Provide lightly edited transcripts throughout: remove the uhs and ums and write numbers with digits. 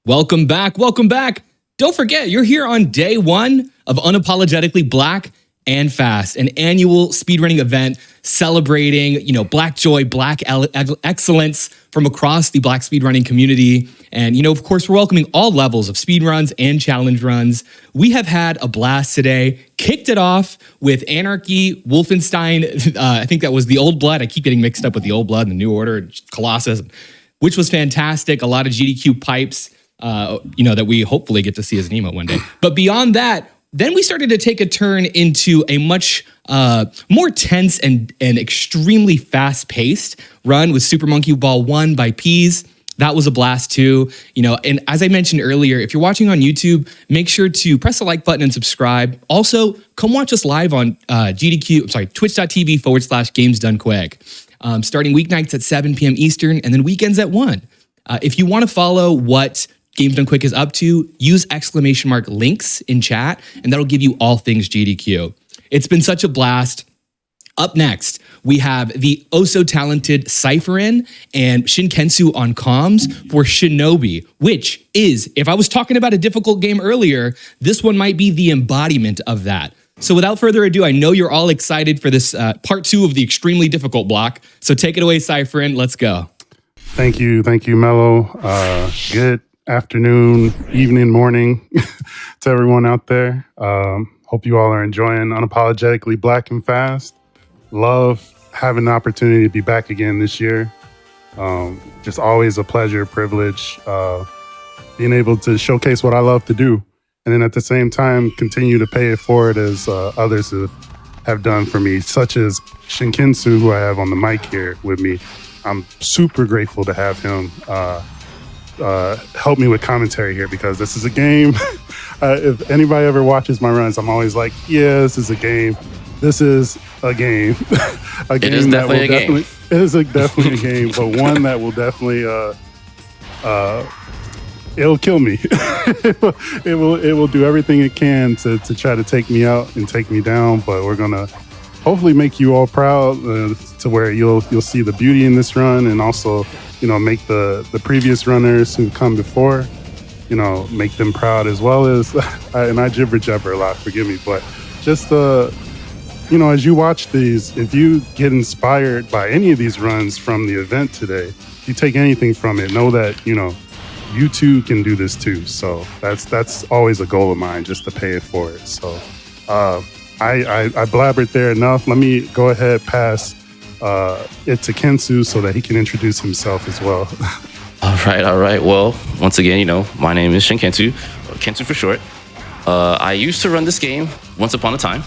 Welcome back. Welcome back. Don't forget, you're here on day one of Unapologetically Black and Fast, an annual speedrunning event celebrating, Black joy, Black excellence from across the Black speedrunning community. And, of course, we're welcoming all levels of speedruns and challenge runs. We have had a blast today. Kicked it off with Anarchy, Wolfenstein. I think that was the Old Blood. I keep getting mixed up with the Old Blood and the New Order, Colossus, which was fantastic. A lot of GDQ pipes. That we hopefully get to see as an emote one day. But beyond that, then we started to take a turn into a much more tense and extremely fast-paced run with Super Monkey Ball 1 by Peas. That was a blast too. And as I mentioned earlier, if you're watching on YouTube, make sure to press the like button and subscribe. Also, come watch us live on twitch.tv/Games Done Quick. Starting weeknights at 7 p.m. Eastern and then weekends at 1. If you want to follow what Games Done Quick is up to, use !links in chat, and that'll give you all things GDQ. It's been such a blast. Up next, we have the oh-so-talented Cypherin and ShinKensou on comms for Shinobi, which is, if I was talking about a difficult game earlier, this one might be the embodiment of that. So without further ado, I know you're all excited for this part 2 of the extremely difficult block. So take it away, Cypherin. Let's go. Thank you, Mello. Good afternoon, evening, morning to everyone out there. Hope you all are enjoying Unapologetically Black and Fast. Love having the opportunity to be back again this year. Just always a pleasure, privilege, being able to showcase what I love to do. And then at the same time, continue to pay it forward as others have done for me, such as ShinKensou, who I have on the mic here with me. I'm super grateful to have him help me with commentary here, because this is a game. If anybody ever watches my runs, I'm always like, yeah, this is a game. This is a game. It is definitely a game. It is definitely a game, but one that will definitely, it'll kill me. It will do everything it can to try to take me out and take me down, but we're going to hopefully make you all proud to where you'll see the beauty in this run, and also, make the previous runners who've come before, make them proud as well as, and I jibber jabber a lot, forgive me, but just, as you watch these, if you get inspired by any of these runs from the event today, if you take anything from it, know that, you too can do this too. So that's always a goal of mine, just to pay it forward. So, I blabbered there enough. Let me go ahead, pass it to Kensou so that he can introduce himself as well. All right. Well, once again, my name is ShinKensou, Kensou for short. I used to run this game once upon a time.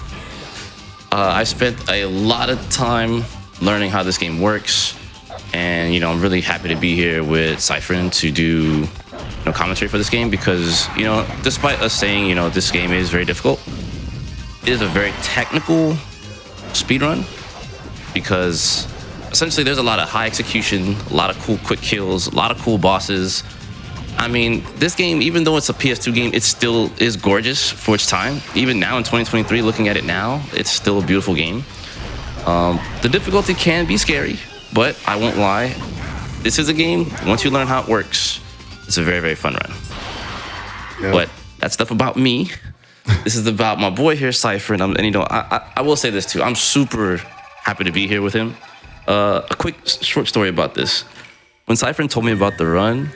I spent a lot of time learning how this game works, and I'm really happy to be here with Cypherin to do commentary for this game, because despite us saying this game is very difficult, it is a very technical speedrun, because essentially there's a lot of high execution, a lot of cool quick kills, a lot of cool bosses. I mean, this game, even though it's a PS2 game, it still is gorgeous for its time. Even now in 2023, looking at it now, it's still a beautiful game. The difficulty can be scary, but I won't lie. This is a game, once you learn how it works, it's a very, very fun run. Yep. But that's stuff about me. This is about my boy here, Cypherin. And I will say this too. I'm super happy to be here with him. A quick short story about this. When Cypherin told me about the run,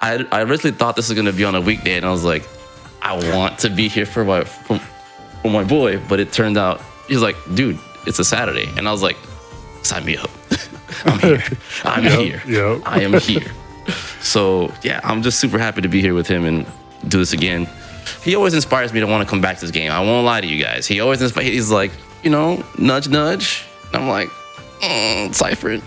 I originally thought this was going to be on a weekday, and I was like, I want to be here for my boy, but it turned out, he's like, dude, it's a Saturday. And I was like, sign me up. I'm here. Yep. I am here. So yeah, I'm just super happy to be here with him and do this again. He always inspires me to want to come back to this game. I won't lie to you guys. He always he's like, nudge, nudge. And I'm like, Cypherin.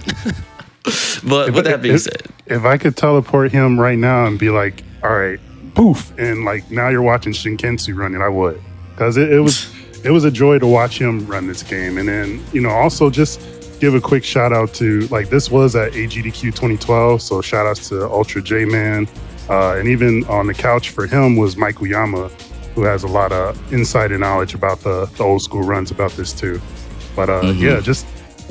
But with that being said, if I could teleport him right now and be like, all right, poof, and like now you're watching ShinKensou running, I would, because it was a joy to watch him run this game. And then also just give a quick shout out to, like, this was at AGDQ 2012, so shout outs to Ultra J Man, and even on the couch for him was Mike Uyama, who has a lot of insight and knowledge about the old school runs about this too. But yeah, just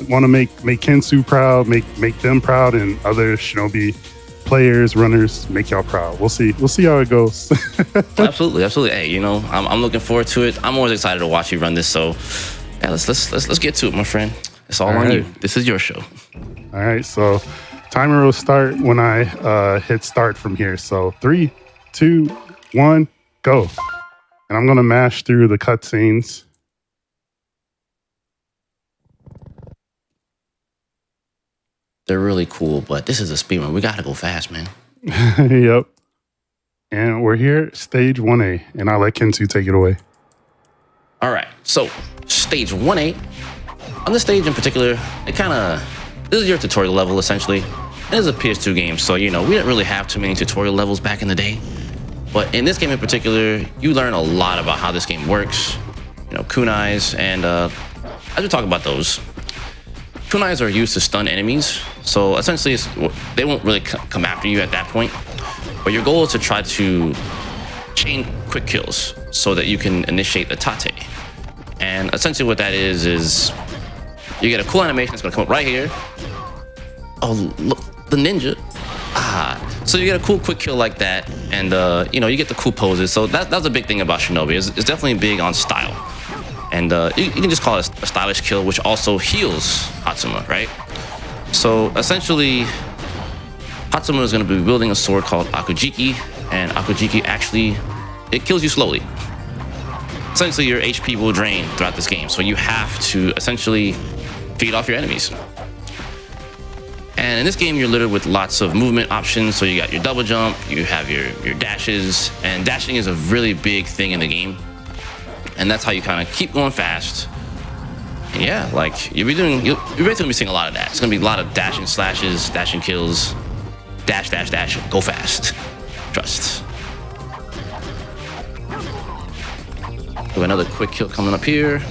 Want to make Kensou proud, make them proud, and other Shinobi players, runners, make y'all proud. We'll see how it goes. Absolutely. Hey, you know, I'm looking forward to it. I'm always excited to watch you run this. So, yeah, let's get to it, my friend. It's all on you. This is your show. All right, so timer will start when I hit start from here. So 3, 2, 1, go. And I'm gonna mash through the cutscenes. They're really cool, but this is a speedrun. We gotta go fast, man. Yep. And we're here, stage 1A, and I'll let Kensou take it away. All right, so stage 1A. On this stage in particular, this is your tutorial level, essentially. It is a PS2 game, so, you know, we didn't really have too many tutorial levels back in the day. But in this game in particular, you learn a lot about how this game works. You know, kunais, and as we talk about those, kunais are used to stun enemies. So essentially, they won't really come after you at that point. But your goal is to try to chain quick kills so that you can initiate the tate. And essentially what that is you get a cool animation that's gonna come up right here. Oh, look, the ninja. So you get a cool quick kill like that, and you know, you get the cool poses. So that's a big thing about Shinobi. It's definitely big on style. And you can just call it a stylish kill, which also heals Hatsuma, right? So essentially, Hatsuma is going to be wielding a sword called Akujiki, and Akujiki actually, it kills you slowly. Essentially, your HP will drain throughout this game, so you have to essentially feed off your enemies. And in this game, you're littered with lots of movement options. So you got your double jump, you have your dashes, and dashing is a really big thing in the game. And that's how you kind of keep going fast. And yeah, like you're basically gonna be seeing a lot of that. It's gonna be a lot of dashing slashes, dashing kills, dash, go fast. Trust. We have another quick kill coming up here.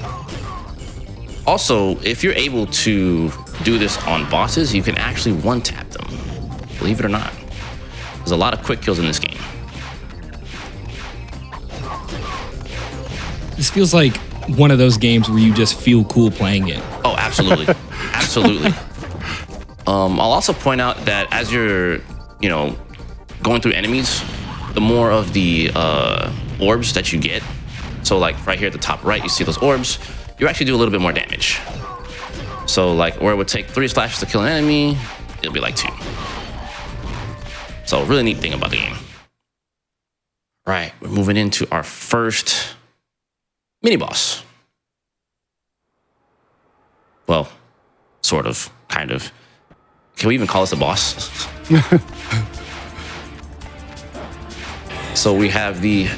Also, if you're able to do this on bosses, you can actually one-tap them. Believe it or not. There's a lot of quick kills in this game. This feels like one of those games where you just feel cool playing it. Oh, absolutely. Absolutely. I'll also point out that as you're, you know, going through enemies, the more of the orbs that you get, so like right here at the top right, you see those orbs, you actually do a little bit more damage. So like where it would take 3 slashes to kill an enemy, it'll be like 2. So really neat thing about the game. Right, we're moving into our first mini boss. Well, sort of, kind of. Can we even call this a boss? So we have the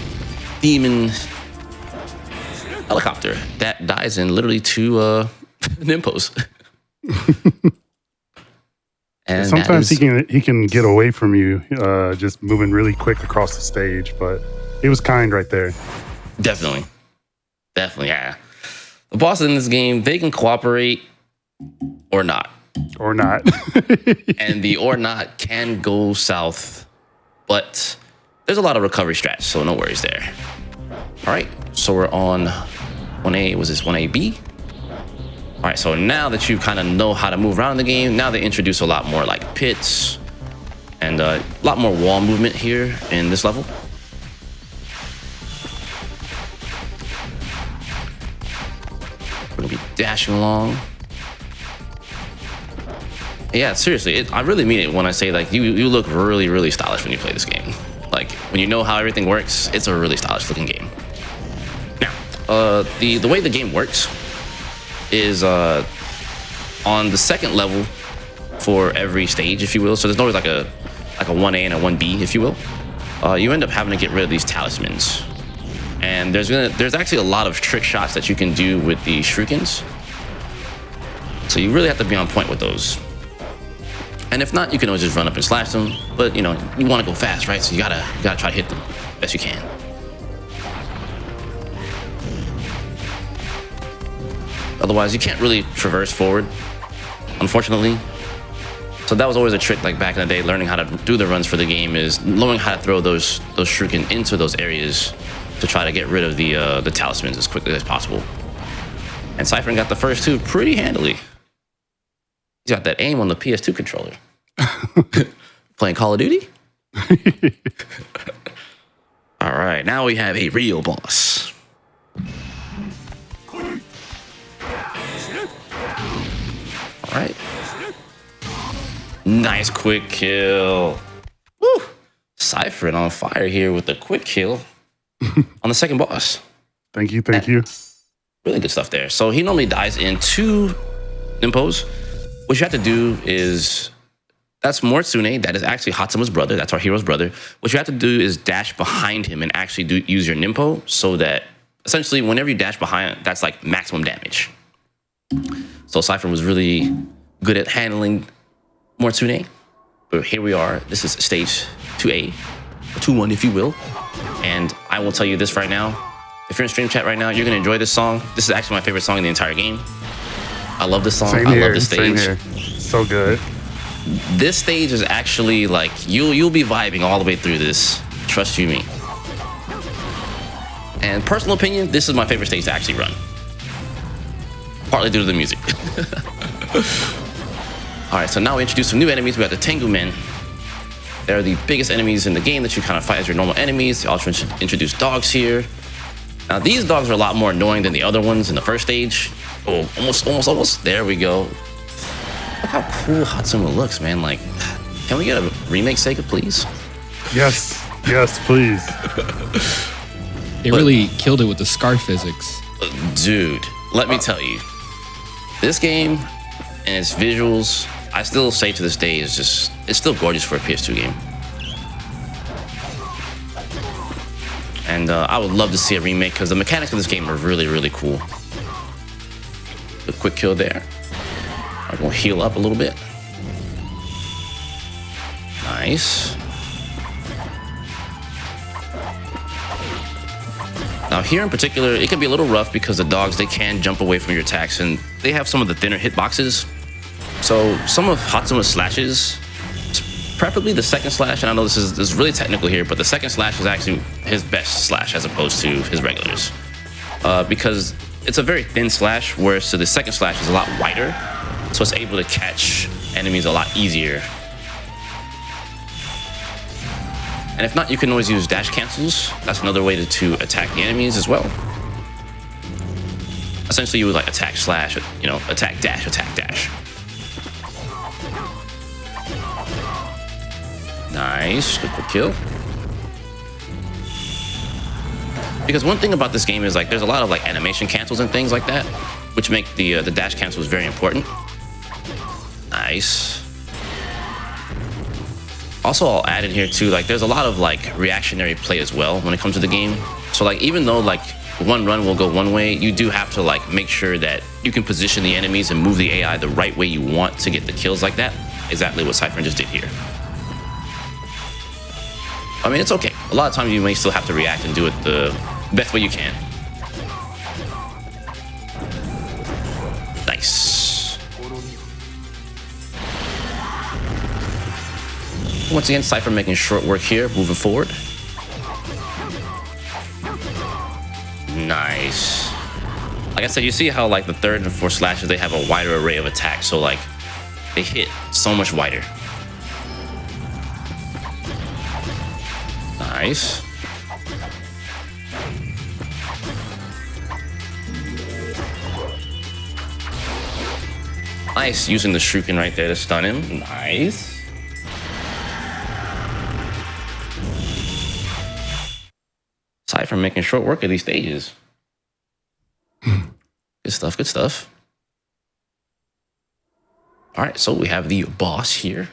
demon helicopter that dies in literally 2 nimpos. And sometimes he can get away from you, just moving really quick across the stage, but he was kind right there. Definitely, yeah. The bosses in this game, they can cooperate or not. Or not. And the or not can go south, but there's a lot of recovery strats, so no worries there. All right, so we're on 1A, was this 1AB? All right, so now that you kind of know how to move around in the game, now they introduce a lot more like pits and a lot more wall movement here in this level. We're gonna be dashing along. Yeah, seriously, I really mean it when I say like you look really, really stylish when you play this game. Like when you know how everything works, it's a really stylish looking game. Now, the way the game works is on the second level for every stage, if you will. So there's always like a 1A and a 1B, if you will. You end up having to get rid of these talismans. And there's actually a lot of trick shots that you can do with the shurikens. So you really have to be on point with those. And if not, you can always just run up and slash them. But you know, you want to go fast, right? So you gotta try to hit them best you can. Otherwise, you can't really traverse forward, unfortunately. So that was always a trick, like back in the day, learning how to do the runs for the game is knowing how to throw those shuriken into those areas to try to get rid of the talismans as quickly as possible. And Cypherin got the first 2 pretty handily. He's got that aim on the PS2 controller. Playing Call of Duty? All right, now we have a real boss. All right. Nice quick kill. Woo! Cypherin on fire here with the quick kill on the second boss. Thank you. Really good stuff there. So he normally dies in 2 nimpos. What you have to do is, that's Moritsune. That is actually Hatsuma's brother. That's our hero's brother. What you have to do is dash behind him and actually use your nimpo, so that essentially whenever you dash behind, that's like maximum damage. So Cypherin was really good at handling Moritsune. But here we are. This is stage 2A, or 2-1 if you will. And I will tell you this right now. If you're in stream chat right now, you're going to enjoy this song. This is actually my favorite song in the entire game. I love this song. I love this stage. Same here. So good. This stage is actually like, you'll be vibing all the way through this. Trust you me. And personal opinion, this is my favorite stage to actually run. Partly due to the music. All right, so now we introduce some new enemies. We got the Tengu Men. They're the biggest enemies in the game that you kind of fight as your normal enemies. They also introduce dogs here. Now, these dogs are a lot more annoying than the other ones in the first stage. Oh, almost. There we go. Look how cool Hatsuma looks, man. Like, can we get a remake, Sega, please? Yes, please. They really killed it with the scar physics. Dude, let me tell you. This game and its visuals, I still say to this day, it's still gorgeous for a PS2 game. And I would love to see a remake because the mechanics of this game are really, really cool. The quick kill there. I'm gonna heal up a little bit. Nice. Now here in particular, it can be a little rough because the dogs, they can jump away from your attacks and they have some of the thinner hitboxes. So some of Hatsuma's slashes, preferably the second slash, and I know this is really technical here, but the second slash is actually his best slash as opposed to his regulars. Because it's a very thin slash, whereas the second slash is a lot wider, so it's able to catch enemies a lot easier. And if not, you can always use dash cancels. That's another way to attack the enemies as well. Essentially, you would like attack slash, attack dash. Nice, good quick kill. Because one thing about this game is like there's a lot of like animation cancels and things like that, which make the dash cancels very important. Nice. Also, I'll add in here too, like there's a lot of like reactionary play as well when it comes to the game. So like even though like one run will go one way, you do have to like make sure that you can position the enemies and move the AI the right way you want to get the kills like that. Exactly what Cypherin just did here. I mean, it's okay. A lot of times you may still have to react and do it the best way you can. Nice. Once again, Cypher making short work here, moving forward. Nice. Like I said, you see how like the third and fourth slashes, they have a wider array of attacks. So like they hit so much wider. Nice. Nice, using the shuriken right there to stun him. Nice. Cypher making short work of these stages. Good stuff, good stuff. All right, so we have the boss here.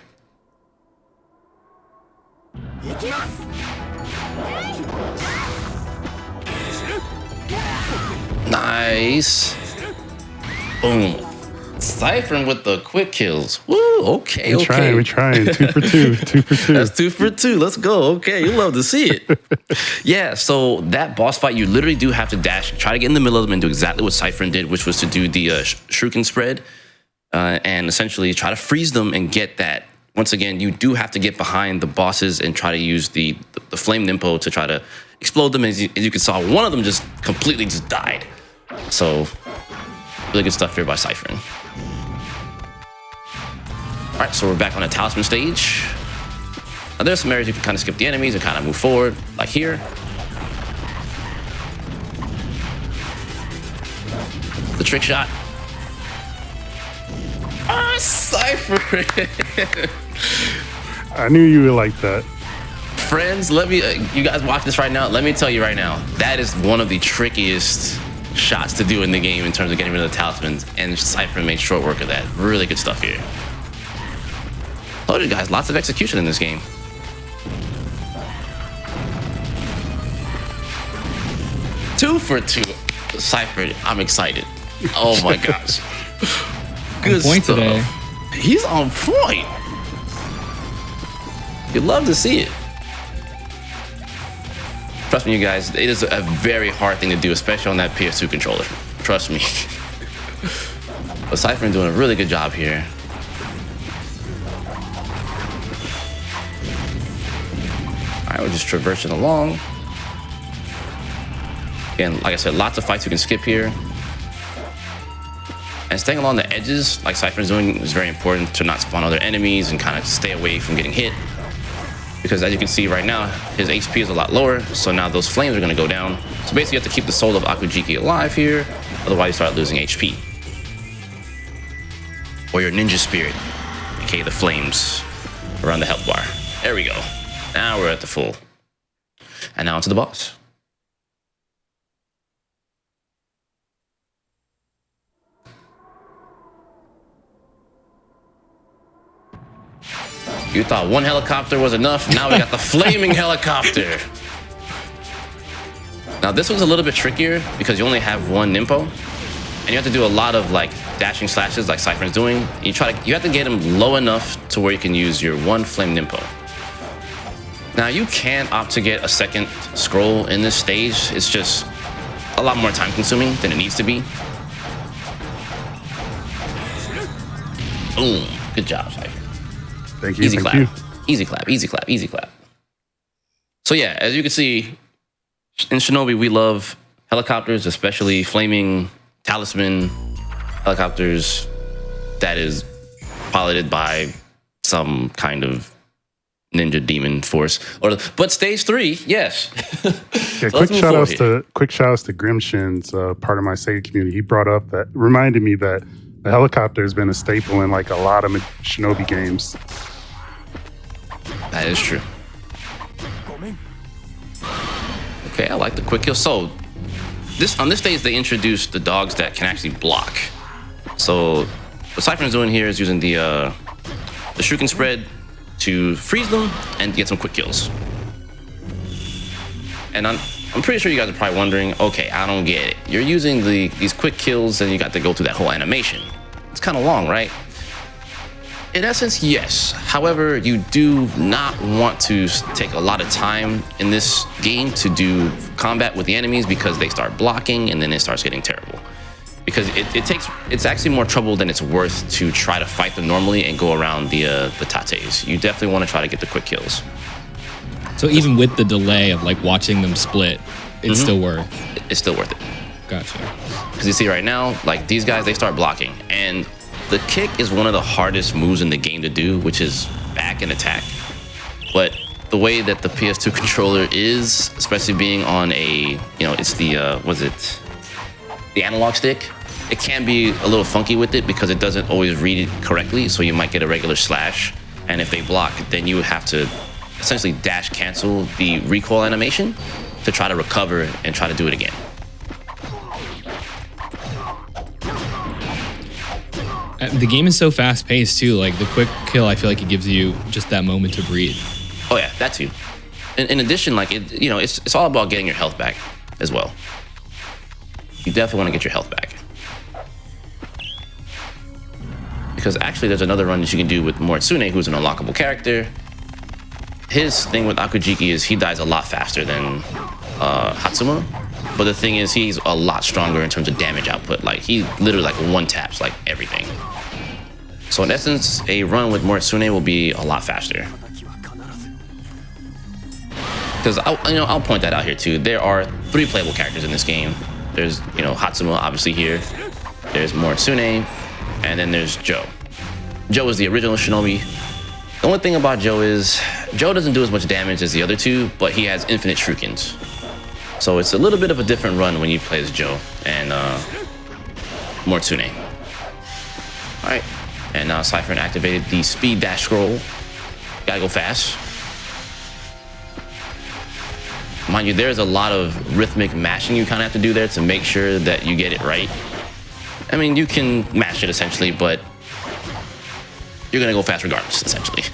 Nice. Boom. Cypherin with the quick kills. Woo, okay, We're trying. 2 for 2. 2 for 2. That's 2 for 2. Let's go. Okay, you love to see it. Yeah, so that boss fight, you literally do have to dash, try to get in the middle of them and do exactly what Cypherin did, which was to do the shuriken spread and essentially try to freeze them and get that. Once again, you do have to get behind the bosses and try to use the flame nimpo to try to explode them. As you can saw, one of them just completely just died. So really good stuff here by Cypherin. All right, so we're back on the talisman stage. Now there's some areas you can kind of skip the enemies and kind of move forward, like here. The trick shot. Ah, Cypherin. I knew you would like that. Friends, let me, you guys watch this right now. Let me tell you right now, that is one of the trickiest shots to do in the game in terms of getting rid of the talismans, and Cypherin made short work of that. Really good stuff here. Told you guys, lots of execution in this game. Two for two. Cypherin, I'm excited. Oh my gosh. Good point stuff. today. He's on point. You'd love to see it. Trust me, you guys, it is a very hard thing to do, especially on that PS2 controller. Trust me. But Cypherin doing a really good job here. All right, we're just traversing along. Again, like I said, lots of fights you can skip here. And staying along the edges, like Cypherin's doing, is very important to not spawn other enemies and kind of stay away from getting hit. Because as you can see right now, his HP is a lot lower, so now those flames are going to go down. So basically you have to keep the soul of Akujiki alive here, otherwise you start losing HP. Or your ninja spirit, aka the flames around the health bar. There we go. Now we're at the full. And now onto the boss. You thought one helicopter was enough? Now we got the flaming helicopter. Now this one's a little bit trickier because you only have one Nimpo, and you have to do a lot of like dashing slashes like Cypherin's doing. You have to get him low enough to where you can use your one flame Nimpo. Now you can opt to get a second scroll in this stage. It's just a lot more time consuming than it needs to be. Boom. Good job, Cypherin. Thank you. Easy Thank clap. you. Easy clap. Easy clap. Easy clap. So yeah, as you can see, in Shinobi, we love helicopters, especially flaming talisman helicopters that is piloted by some kind of ninja demon force. But stage 3, yes. Yeah, So quick shout outs to Grimshin's part of my Sega community. He brought up that, reminded me that the helicopter has been a staple in like a lot of Shinobi games. That is true. Okay, I like the quick kill. So on this stage, they introduced the dogs that can actually block. So what Cypherin is doing here is using the shuriken spread to freeze them and get some quick kills. And I'm pretty sure you guys are probably wondering, okay, I don't get it. You're using these quick kills and you got to go through that whole animation. It's kind of long, right? In essence, yes. However, you do not want to take a lot of time in this game to do combat with the enemies because they start blocking and then it starts getting terrible. Because it's actually more trouble than it's worth to try to fight them normally and go around the tates. You definitely want to try to get the quick kills. So even with the delay of like watching them split, it's still worth. It's still worth it. Gotcha. Because you see right now, like these guys, they start blocking, and the kick is one of the hardest moves in the game to do, which is back and attack. But the way that the PS2 controller is, especially being on a, it's the the analog stick, it can be a little funky with it because it doesn't always read it correctly. So you might get a regular slash, and if they block, then you have to essentially dash cancel the recoil animation to try to recover and try to do it again. The game is so fast paced too. Like the quick kill, I feel like it gives you just that moment to breathe. Oh yeah, that too. In addition, like it's all about getting your health back as well. You definitely want to get your health back. Because actually there's another run that you can do with Moritsune, who's an unlockable character. His thing with Akujiki is he dies a lot faster than Hatsuma. But the thing is, he's a lot stronger in terms of damage output. Like, he literally like one taps like everything. So in essence, a run with Moritsune will be a lot faster. Because I'll point that out here too. There are 3 playable characters in this game. There's Hatsuma obviously here. There's Moritsune, and then there's Joe. Joe is the original Shinobi. The only thing about Joe is Joe doesn't do as much damage as the other two, but he has infinite shurikens. So it's a little bit of a different run when you play as Joe and Mortsune. All right, and now Cypherin activated the speed dash scroll. Gotta go fast. Mind you, there's a lot of rhythmic mashing you kind of have to do there to make sure that you get it right. I mean, you can mash it essentially, but you're gonna go fast regardless, essentially.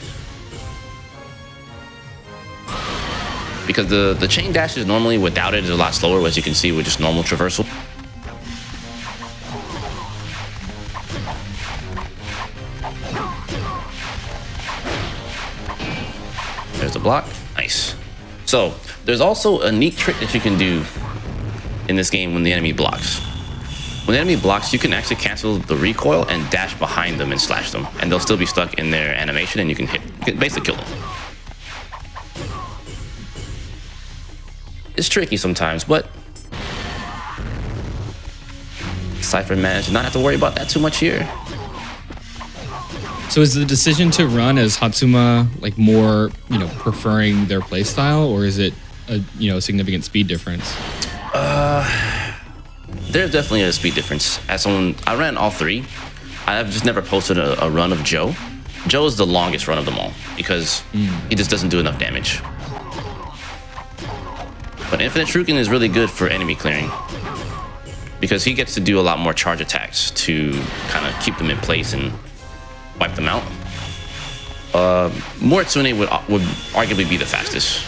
Because the chain dash is normally, without it, is a lot slower, as you can see with just normal traversal. There's the block. Nice. So, there's also a neat trick that you can do in this game when the enemy blocks. When the enemy blocks, you can actually cancel the recoil and dash behind them and slash them, and they'll still be stuck in their animation, and you can basically kill them. It's tricky sometimes, but Cypherin managed to not have to worry about that too much here. So is the decision to run as Hatsuma like more, preferring their playstyle, or is it a significant speed difference? There's definitely a speed difference. As someone, I ran all three. I've just never posted a run of Joe. Joe is the longest run of them all because he just doesn't do enough damage. But Infinite Shuriken is really good for enemy clearing because he gets to do a lot more charge attacks to kind of keep them in place and wipe them out. Mortsune would arguably be the fastest.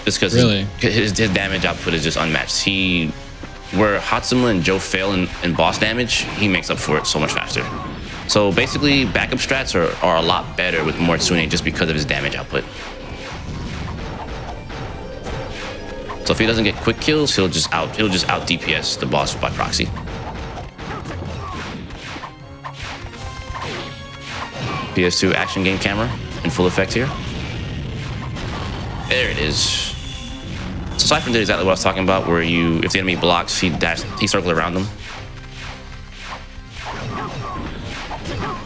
Just because his damage output is just unmatched. Where Hatsuma and Joe fail in boss damage, he makes up for it so much faster. So basically, backup strats are a lot better with Mortsune just because of his damage output. So if he doesn't get quick kills, he'll just out DPS the boss by proxy. PS2 action game camera in full effect here. There it is. So Cypherin did exactly what I was talking about, where if the enemy blocks, he circles around them.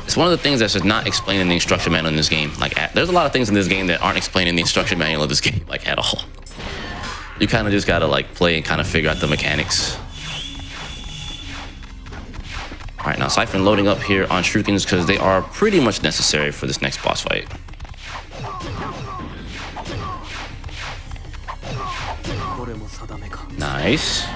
It's one of the things that's just not explained in the instruction manual in this game. There's a lot of things in this game that aren't explained in the instruction manual of this game, at all. You kind of just gotta play and kind of figure out the mechanics. All right, now Cypherin loading up here on shurikens because they are pretty much necessary for this next boss fight. Nice.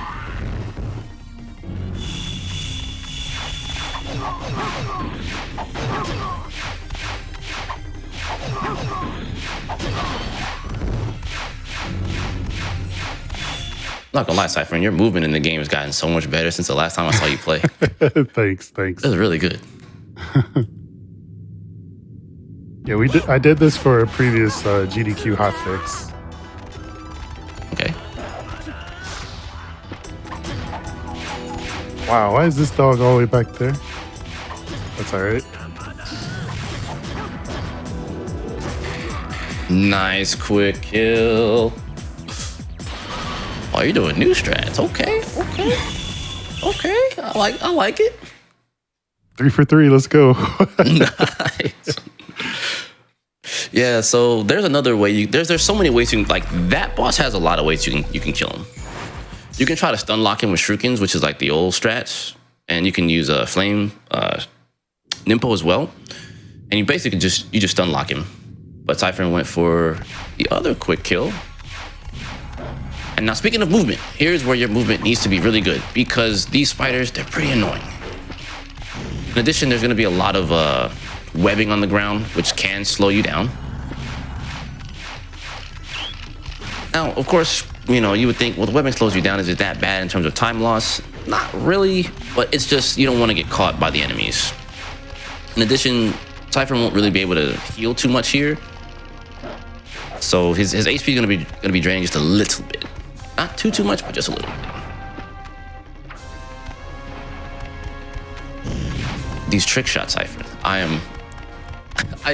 Not gonna lie, Cypherin, your movement in the game has gotten so much better since the last time I saw you play. Thanks. It was really good. Yeah, I did this for a previous GDQ hotfix. Okay. Wow, why is this dog all the way back there? That's all right. Nice quick kill. Oh, you're doing new strats. Okay. I like it. 3 for 3. Let's go. Nice. Yeah. So there's another way. There's so many ways you can that boss has a lot of ways you can kill him. You can try to stun lock him with shurikens, which is the old strats, and you can use a flame Nimpo as well. And you basically just stun lock him. But Cypherin went for the other quick kill. And now speaking of movement, here's where your movement needs to be really good because these spiders, they're pretty annoying. In addition, there's going to be a lot of webbing on the ground, which can slow you down. Now, of course, you would think, well, the webbing slows you down. Is it that bad in terms of time loss? Not really, but it's just you don't want to get caught by the enemies. In addition, Cypherin won't really be able to heal too much here. So his HP is going to be draining just a little bit. Not too much, but just a little bit. These trick shots, Cypherin. I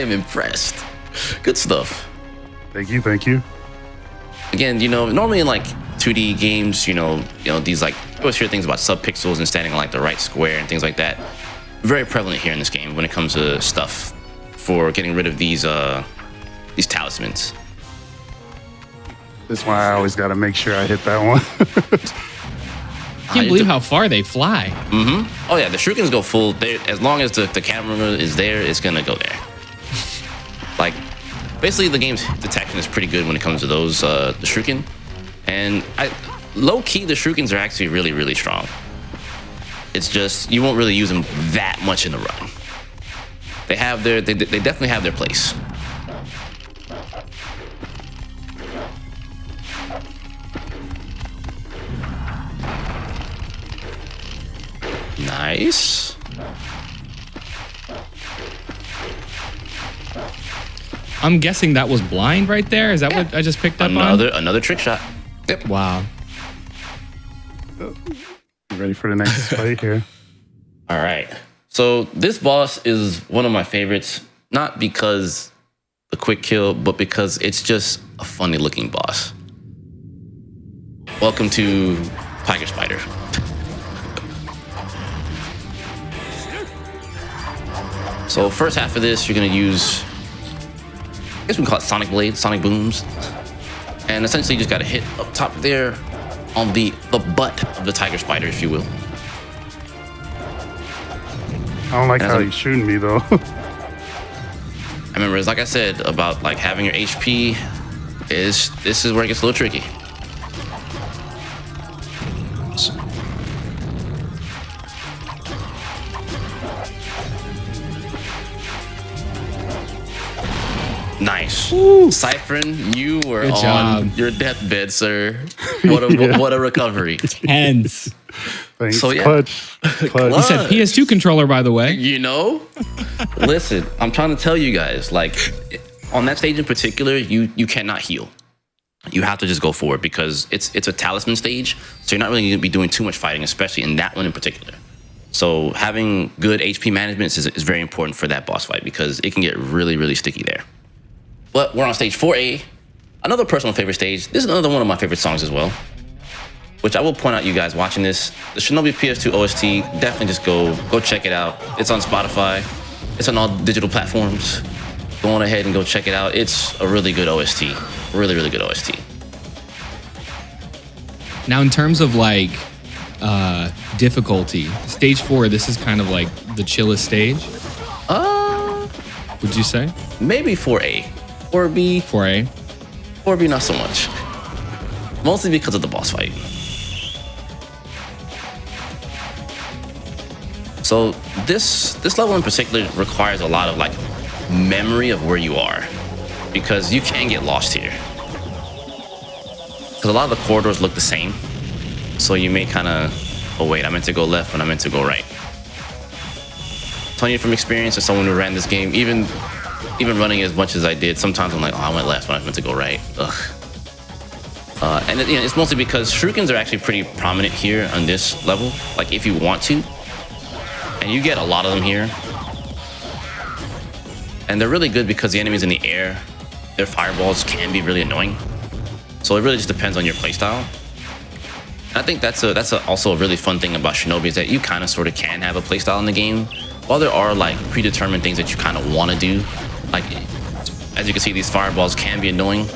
am impressed. Good stuff. Thank you. Again, normally in 2D games, these I always hear things about subpixels and standing on the right square and things like that. very prevalent here in this game when it comes to stuff for getting rid of these talismans. That's why I always got to make sure I hit that one. I can't believe how far they fly. Mm-hmm. Oh yeah, the shurikens go full. As long as the camera is there, it's gonna go there. Like, basically the game's detection is pretty good when it comes to those the shuriken. And low key, the shurikens are actually really, really strong. It's just you won't really use them that much in the run. They definitely have their place. Nice. I'm guessing that was blind right there. Is that what I just picked up on? Another trick shot. Yep. Wow. Ready for the next fight here. All right. So this boss is one of my favorites, not because the quick kill, but because it's just a funny looking boss. Welcome to Tiger Spider. So first half of this, you're gonna use, I guess we can call it Sonic Blade, Sonic Booms. And essentially you just gotta hit up top there on the butt of the Tiger Spider, if you will. I don't like how he's shooting me though. I remember, it's like I said about like having your HP this is where it gets a little tricky. Nice. Cypherin, you were Good on job. your deathbed, sir. What a recovery. Tense. Thanks. So, yeah. Clutch. You said PS2 controller, by the way. You know? Listen, I'm trying to tell you guys, like, on that stage in particular, you cannot heal. You have to just go forward because it's a talisman stage, so you're not really going to be doing too much fighting, especially in that one in particular. So having good HP management is very important for that boss fight because it can get really, really sticky there. But we're on stage 4A, another personal favorite stage. This is another one of my favorite songs as well, which I will point out you guys watching this. The Shinobi PS2 OST, definitely just go check it out. It's on Spotify. It's on all digital platforms. Go on ahead and go check it out. It's a really good OST. Really, really good OST. Now, in terms of like difficulty, stage 4, this is kind of like the chillest stage. Would you say? Maybe 4A. 4B. 4A. 4B not so much. Mostly because of the boss fight. So this level in particular requires a lot of like memory of where you are, because you can get lost here. Because a lot of the corridors look the same, so you may kind of, oh wait, I meant to go left when I meant to go right. Telling you from experience as someone who ran this game, even running as much as I did, sometimes I'm like, oh, I went left when I meant to go right. Ugh. And it's mostly because shurikens are actually pretty prominent here on this level. Like if you want to, and you get a lot of them here. And they're really good because the enemies in the air, their fireballs can be really annoying. So it really just depends on your playstyle. And I think that's also a really fun thing about Shinobi is that you kind of sort of can have a playstyle in the game. While there are like predetermined things that you kind of want to do, like as you can see, these fireballs can be annoying.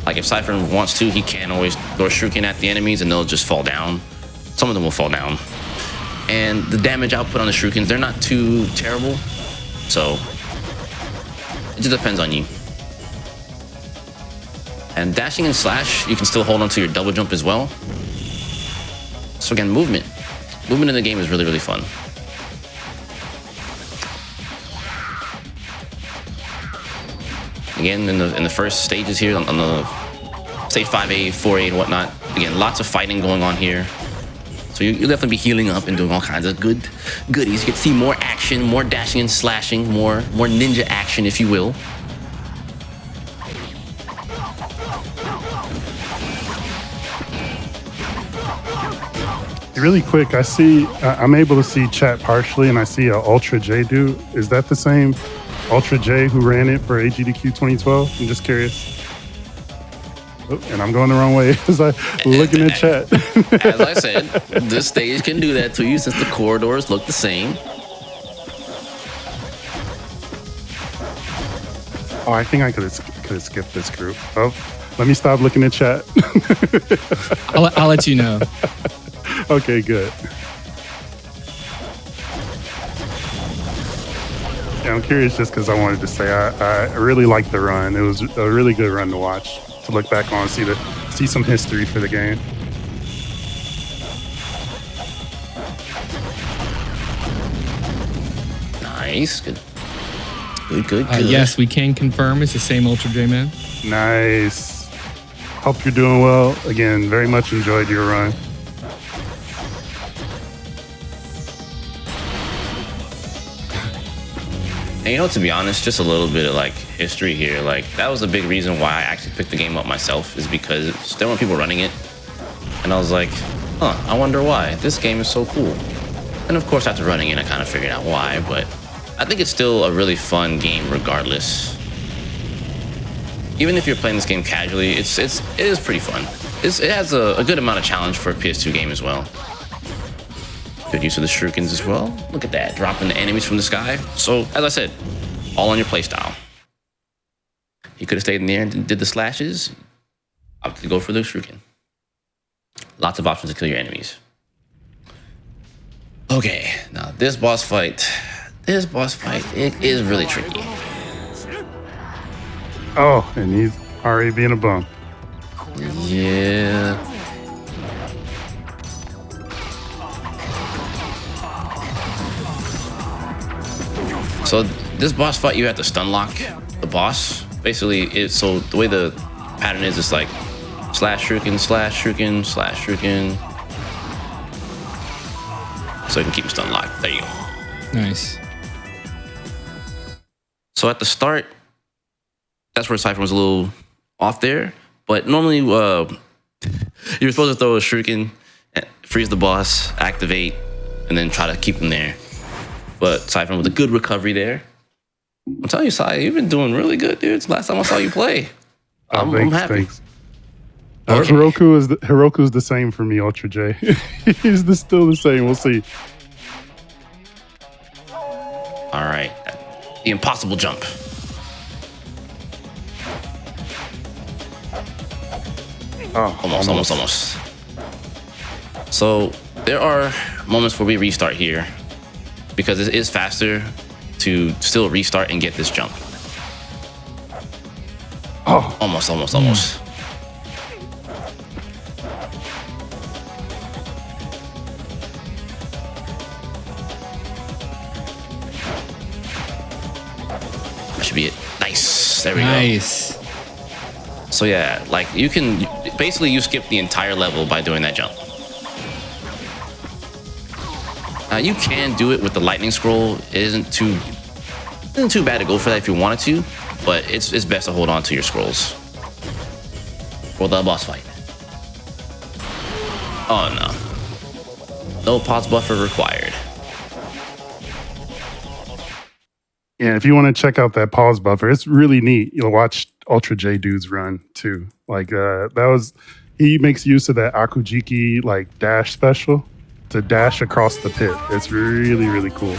Like if Cypherin wants to, he can always throw a shuriken at the enemies and they'll just fall down. Some of them will fall down. And the damage output on the shurikens, they're not too terrible. So it just depends on you. And dashing and slash, you can still hold on to your double jump as well. So again, movement in the game is really, really fun. Again, in the first stages here, on the stage 5A, 4A, and whatnot, again, lots of fighting going on here. So you'll definitely be healing up and doing all kinds of goodies. You get to see more action, more dashing and slashing, more ninja action, if you will. Really quick, I'm able to see chat partially, and I see a Ultra J dude. Is that the same Ultra J who ran it for AGDQ 2012? I'm just curious. Oh, and I'm going the wrong way as I looking at chat. As I said, this stage can do that to you since the corridors look the same. Oh, I think I could have skipped this group. Oh, let me stop looking at chat. I'll let you know. Okay, good. Yeah, I'm curious just because I wanted to say I really liked the run. It was a really good run to watch, to look back on, see some history for the game. Nice. Good. Yes, we can confirm it's the same Ultra J Man. Nice. Hope you're doing well. Again, very much enjoyed your run. And you know, to be honest, just a little bit of like history here. Like that was a big reason why I actually picked the game up myself, is because there were people running it, and I was like, I wonder why. This game is so cool. And of course, after running it, I kind of figured out why. But I think it's still a really fun game, regardless. Even if you're playing this game casually, it is pretty fun. It has a good amount of challenge for a PS2 game as well. Good use of the shurikens as well. Look at that, dropping the enemies from the sky. So, as I said, all on your playstyle. You could have stayed in there and did the slashes. Opted to go for the shuriken. Lots of options to kill your enemies. Okay, now this boss fight, it is really tricky. Oh, and he's already being a bum. Yeah. So this boss fight, you have to stun lock the boss. Basically, so the way the pattern is, it's like slash shuriken, slash shuriken, slash shuriken. So you can keep him stun locked. There you go. Nice. So at the start, that's where Cypherin was a little off there. But normally, you're supposed to throw a shuriken, freeze the boss, activate, and then try to keep him there. But Cypherin with a good recovery there. I'm telling you, Cy, you've been doing really good, dude. It's the last time I saw you play. I'm happy. Thanks. Okay. Hiroku's the same for me, Ultra J. He's still the same. We'll see. All right. The impossible jump. Oh, Almost. So there are moments where we restart here, because it is faster to still restart and get this jump. Oh, Almost. That should be it. Nice. There we go. Nice. So yeah, like you skip the entire level by doing that jump. You can do it with the lightning scroll. It isn't too bad to go for that if you wanted to, but it's best to hold on to your scrolls for the boss fight. Oh no. No pause buffer required. yeah. If you want to check out that pause buffer, it's really neat. You'll watch Ultra J dudes run too. Like he makes use of that Akujiki like dash special to dash across the pit. It's really, really cool.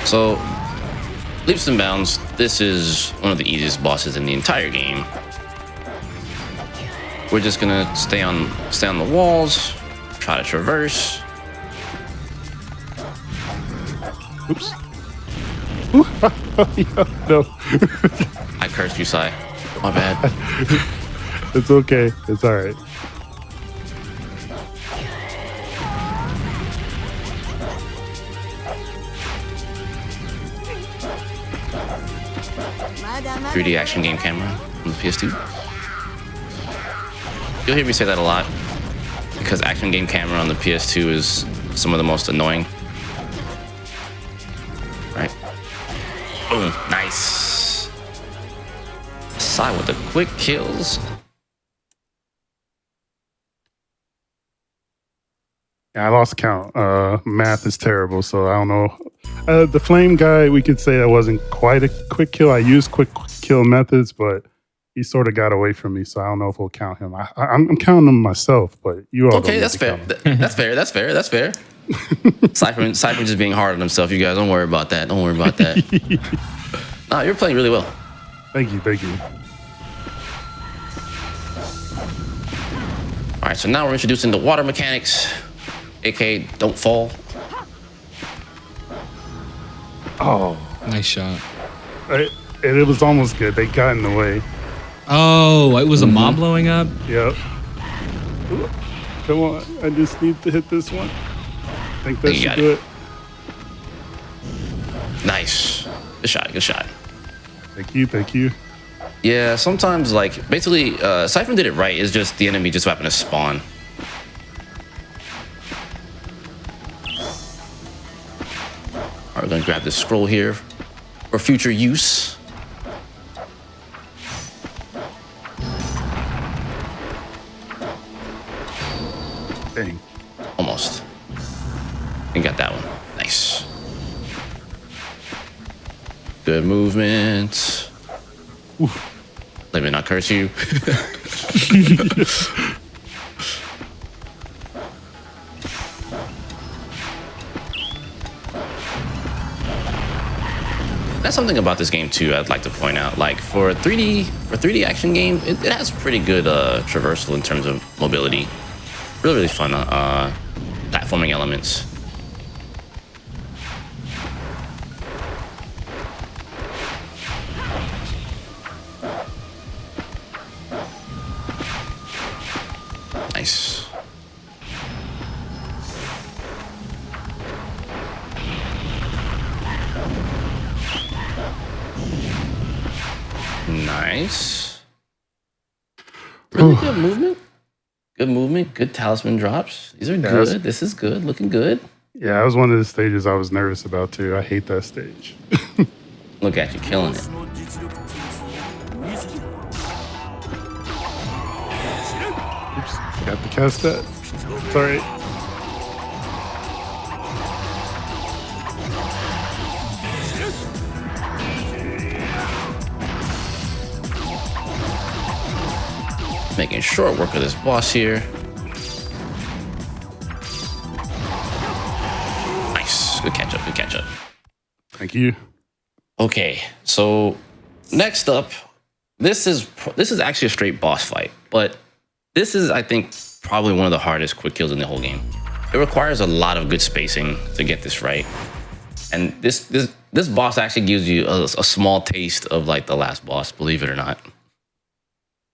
So, leaps and bounds, this is one of the easiest bosses in the entire game. We're just gonna stay on the walls, try to traverse. Oops. No. I cursed you, Sai. My bad. It's okay. It's all right. .3D action game camera on the PS2. You'll hear me say that a lot, because action game camera on the PS2 is some of the most annoying. Right? Boom. Nice. Sai with the quick kills. Yeah, I lost count. Math is terrible, so I don't know. The flame guy, we could say that wasn't quite a quick kill. I used quick kill methods, but he sort of got away from me, so I don't know if we'll count him. I'm counting him myself, but you all Okay, that's fair. That's fair. That's fair. That's fair. Cypherin just being hard on himself. You guys don't worry about that. Don't worry about that. Nah, you're playing really well. Thank you. All right, so now we're introducing the water mechanics, aka don't fall. Oh, Nice shot. it was almost good. They got in the way. Oh, it was a mob blowing up? Yep. Ooh, come on, I just need to hit this one. I think that should do it. Nice. Good shot. Good shot. Thank you. Yeah, sometimes, like, basically, Cypherin did it right. It's just the enemy just happened to spawn. All right, we're gonna grab this scroll here for future use. Dang. Almost. And got that one. Nice. Good movement. Oof. Let me not curse you. That's something about this game too I'd like to point out. Like for a 3D action game, it has pretty good traversal in terms of mobility. Really fun platforming elements. Nice. Nice. Really good movement. Good movement. Good talisman drops. These are good. This is good. Looking good. Yeah, that was one of the stages I was nervous about too. I hate that stage. Look at you killing it. Oops, forgot to cast that. Sorry. Making short work of this boss here. Nice. Good catch up. Good catch up. Thank you. Okay, so next up, this is actually a straight boss fight, but this is, I think, probably one of the hardest quick kills in the whole game. It requires a lot of good spacing to get this right, and this boss actually gives you a small taste of like the last boss, believe it or not,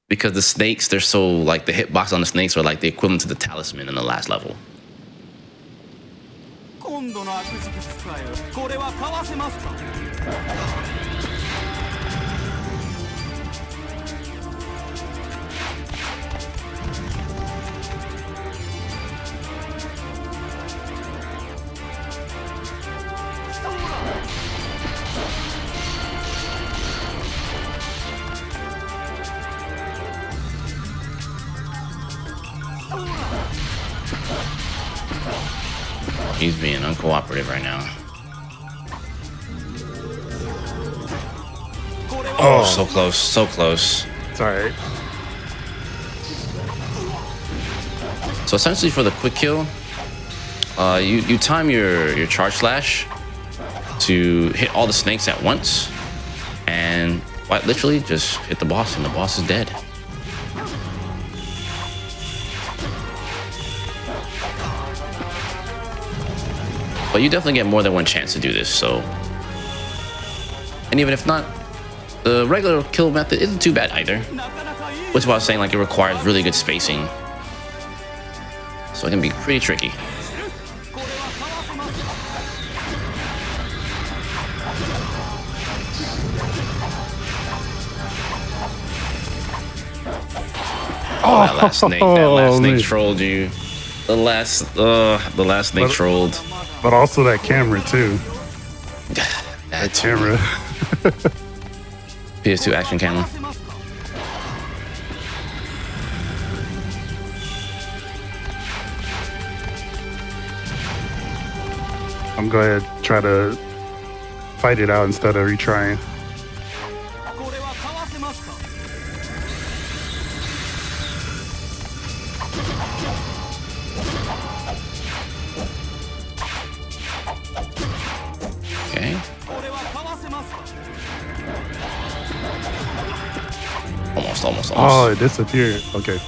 because the snakes, they're so like the hitbox on the snakes are like the equivalent to the talisman in the last level. He's being uncooperative right now. Oh, so close, so close. It's all right. So essentially for the quick kill, you time your charge slash to hit all the snakes at once and quite literally just hit the boss and the boss is dead. But you definitely get more than one chance to do this, so. And even if not, the regular kill method isn't too bad either. Which is why I was saying, like, it requires really good spacing. So it can be pretty tricky. Oh, that last snake trolled you. The last snake trolled. But also that camera too. That camera. PS2 action camera. I'm going to try to fight it out instead of retrying. Almost. Oh, it disappeared. Okay.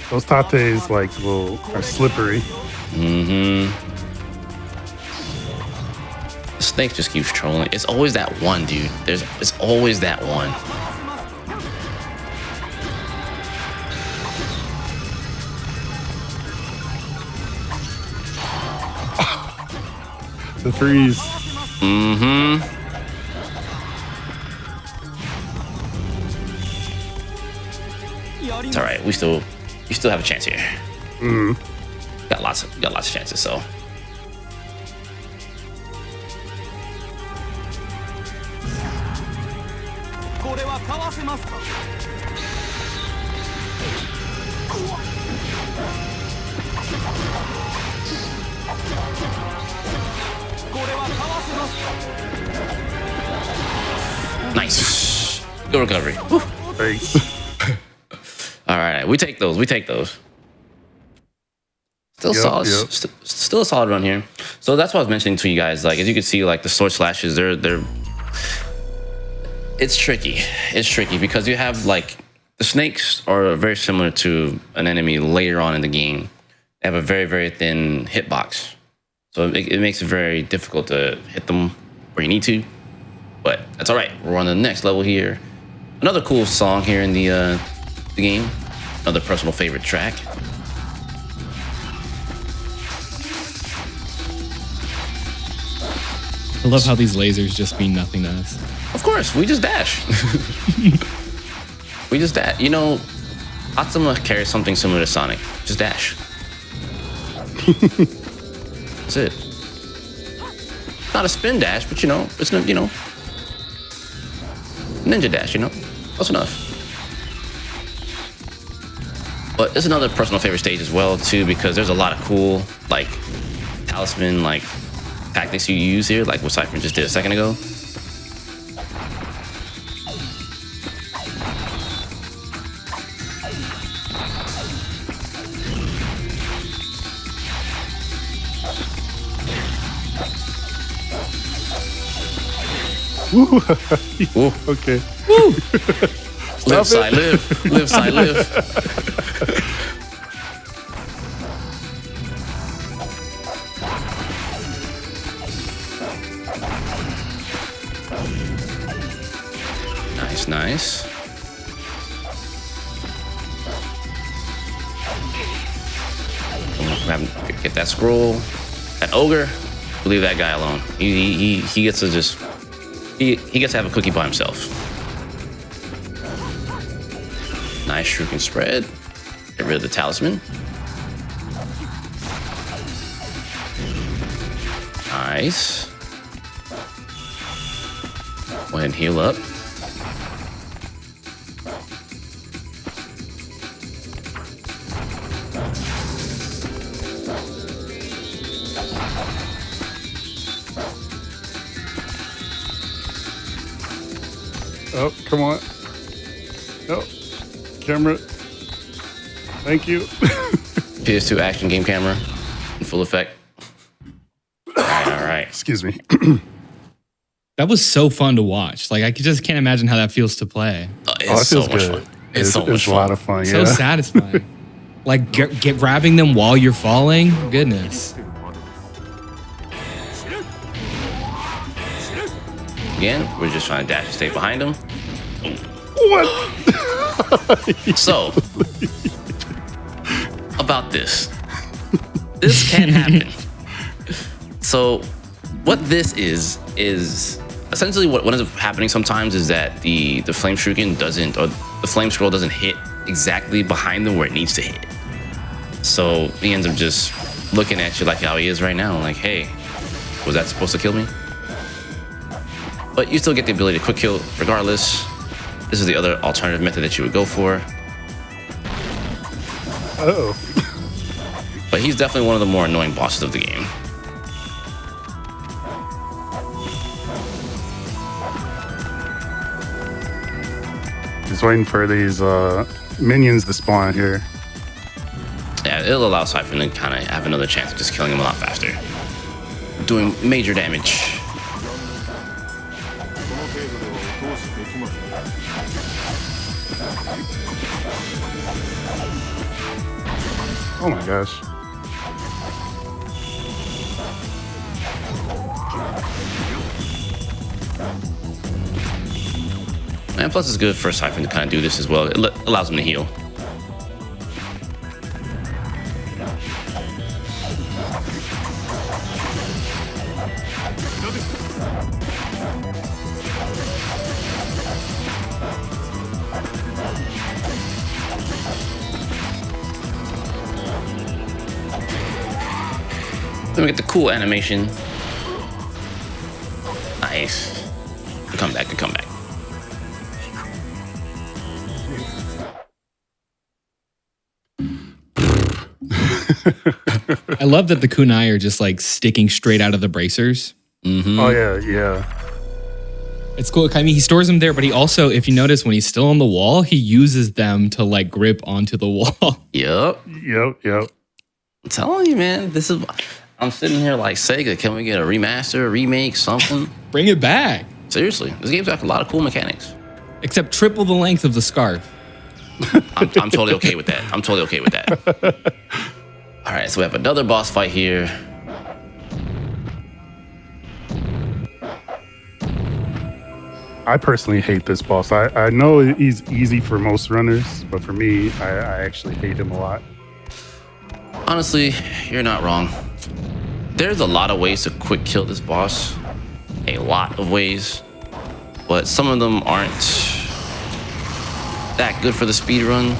Those tates like are slippery. Mm-hmm. The snake just keeps trolling. It's always that one, dude. It's always that one. The freeze. Mm-hmm. It's all right. We still have a chance here. Mm. Got lots of chances. So. Nice. Good recovery. Woo. Thanks. All right, we take those. Still solid. Yep. Still a solid run here. So that's what I was mentioning to you guys. Like, as you can see, like the sword slashes, it's tricky. It's tricky because you have like the snakes are very similar to an enemy later on in the game. They have a very, very thin hitbox, so it makes it very difficult to hit them where you need to. But that's all right. We're on the next level here. Another cool song here in the game. Another personal favorite track. I love how these lasers just mean nothing to us. Of course, we just dash. We just dash. You know, Atsuma carries something similar to Sonic. Just dash. That's it. Not a spin dash, but you know, it's ninja dash. You know, close enough. But it's another personal favorite stage as well too, because there's a lot of cool like talisman like tactics you use here, like what Cypherin just did a second ago. Woo. Ooh. Okay. Woo. Live, side, live. Live, side, live. Nice. Get that scroll. That ogre, leave that guy alone. He gets to just he gets to have a cookie by himself. Nice shuriken spread. Get rid of the talisman. Nice. Go ahead and heal up. Oh, come on. Oh, camera. Thank you. PS2 action game camera in full effect. All right. Excuse me. That was so fun to watch. Like, I just can't imagine how that feels to play. It's so much fun. It's so much It's a fun. lot of fun. So Yeah. satisfying. Like, get grabbing them while you're falling. Goodness. Again, we're just trying to dash and stay behind him. What? So, about this. This can't happen. So, what this is essentially what ends up happening sometimes is that the flame shuriken doesn't, or the flame scroll doesn't hit exactly behind them where it needs to hit. So he ends up just looking at you like how he is right now, like, hey, was that supposed to kill me? But you still get the ability to quick kill regardless. This is the other alternative method that you would go for. Oh. But he's definitely one of the more annoying bosses of the game. Just waiting for these minions to spawn here. Yeah, it'll allow Cypherin to kind of have another chance of just killing him a lot faster. Doing major damage. Oh my gosh. And plus, it's good for Cypherin to kind of do this as well. It allows him to heal. Then we get the cool animation. Nice. Good comeback, good comeback. I love that the kunai are just like sticking straight out of the bracers. Mm-hmm. Oh yeah. It's cool. I mean, he stores them there, but he also, if you notice, when he's still on the wall, he uses them to like grip onto the wall. Yep. I'm telling you, man, this is. I'm sitting here like, Sega, can we get a remaster, a remake, something? Bring it back. Seriously, this game's got a lot of cool mechanics. Except triple the length of the scarf. I'm totally okay with that. All right, so we have another boss fight here. I personally hate this boss. I know he's easy for most runners, but for me, I actually hate him a lot. Honestly, you're not wrong. There's a lot of ways to quick kill this boss. A lot of ways. But some of them aren't that good for the speed run.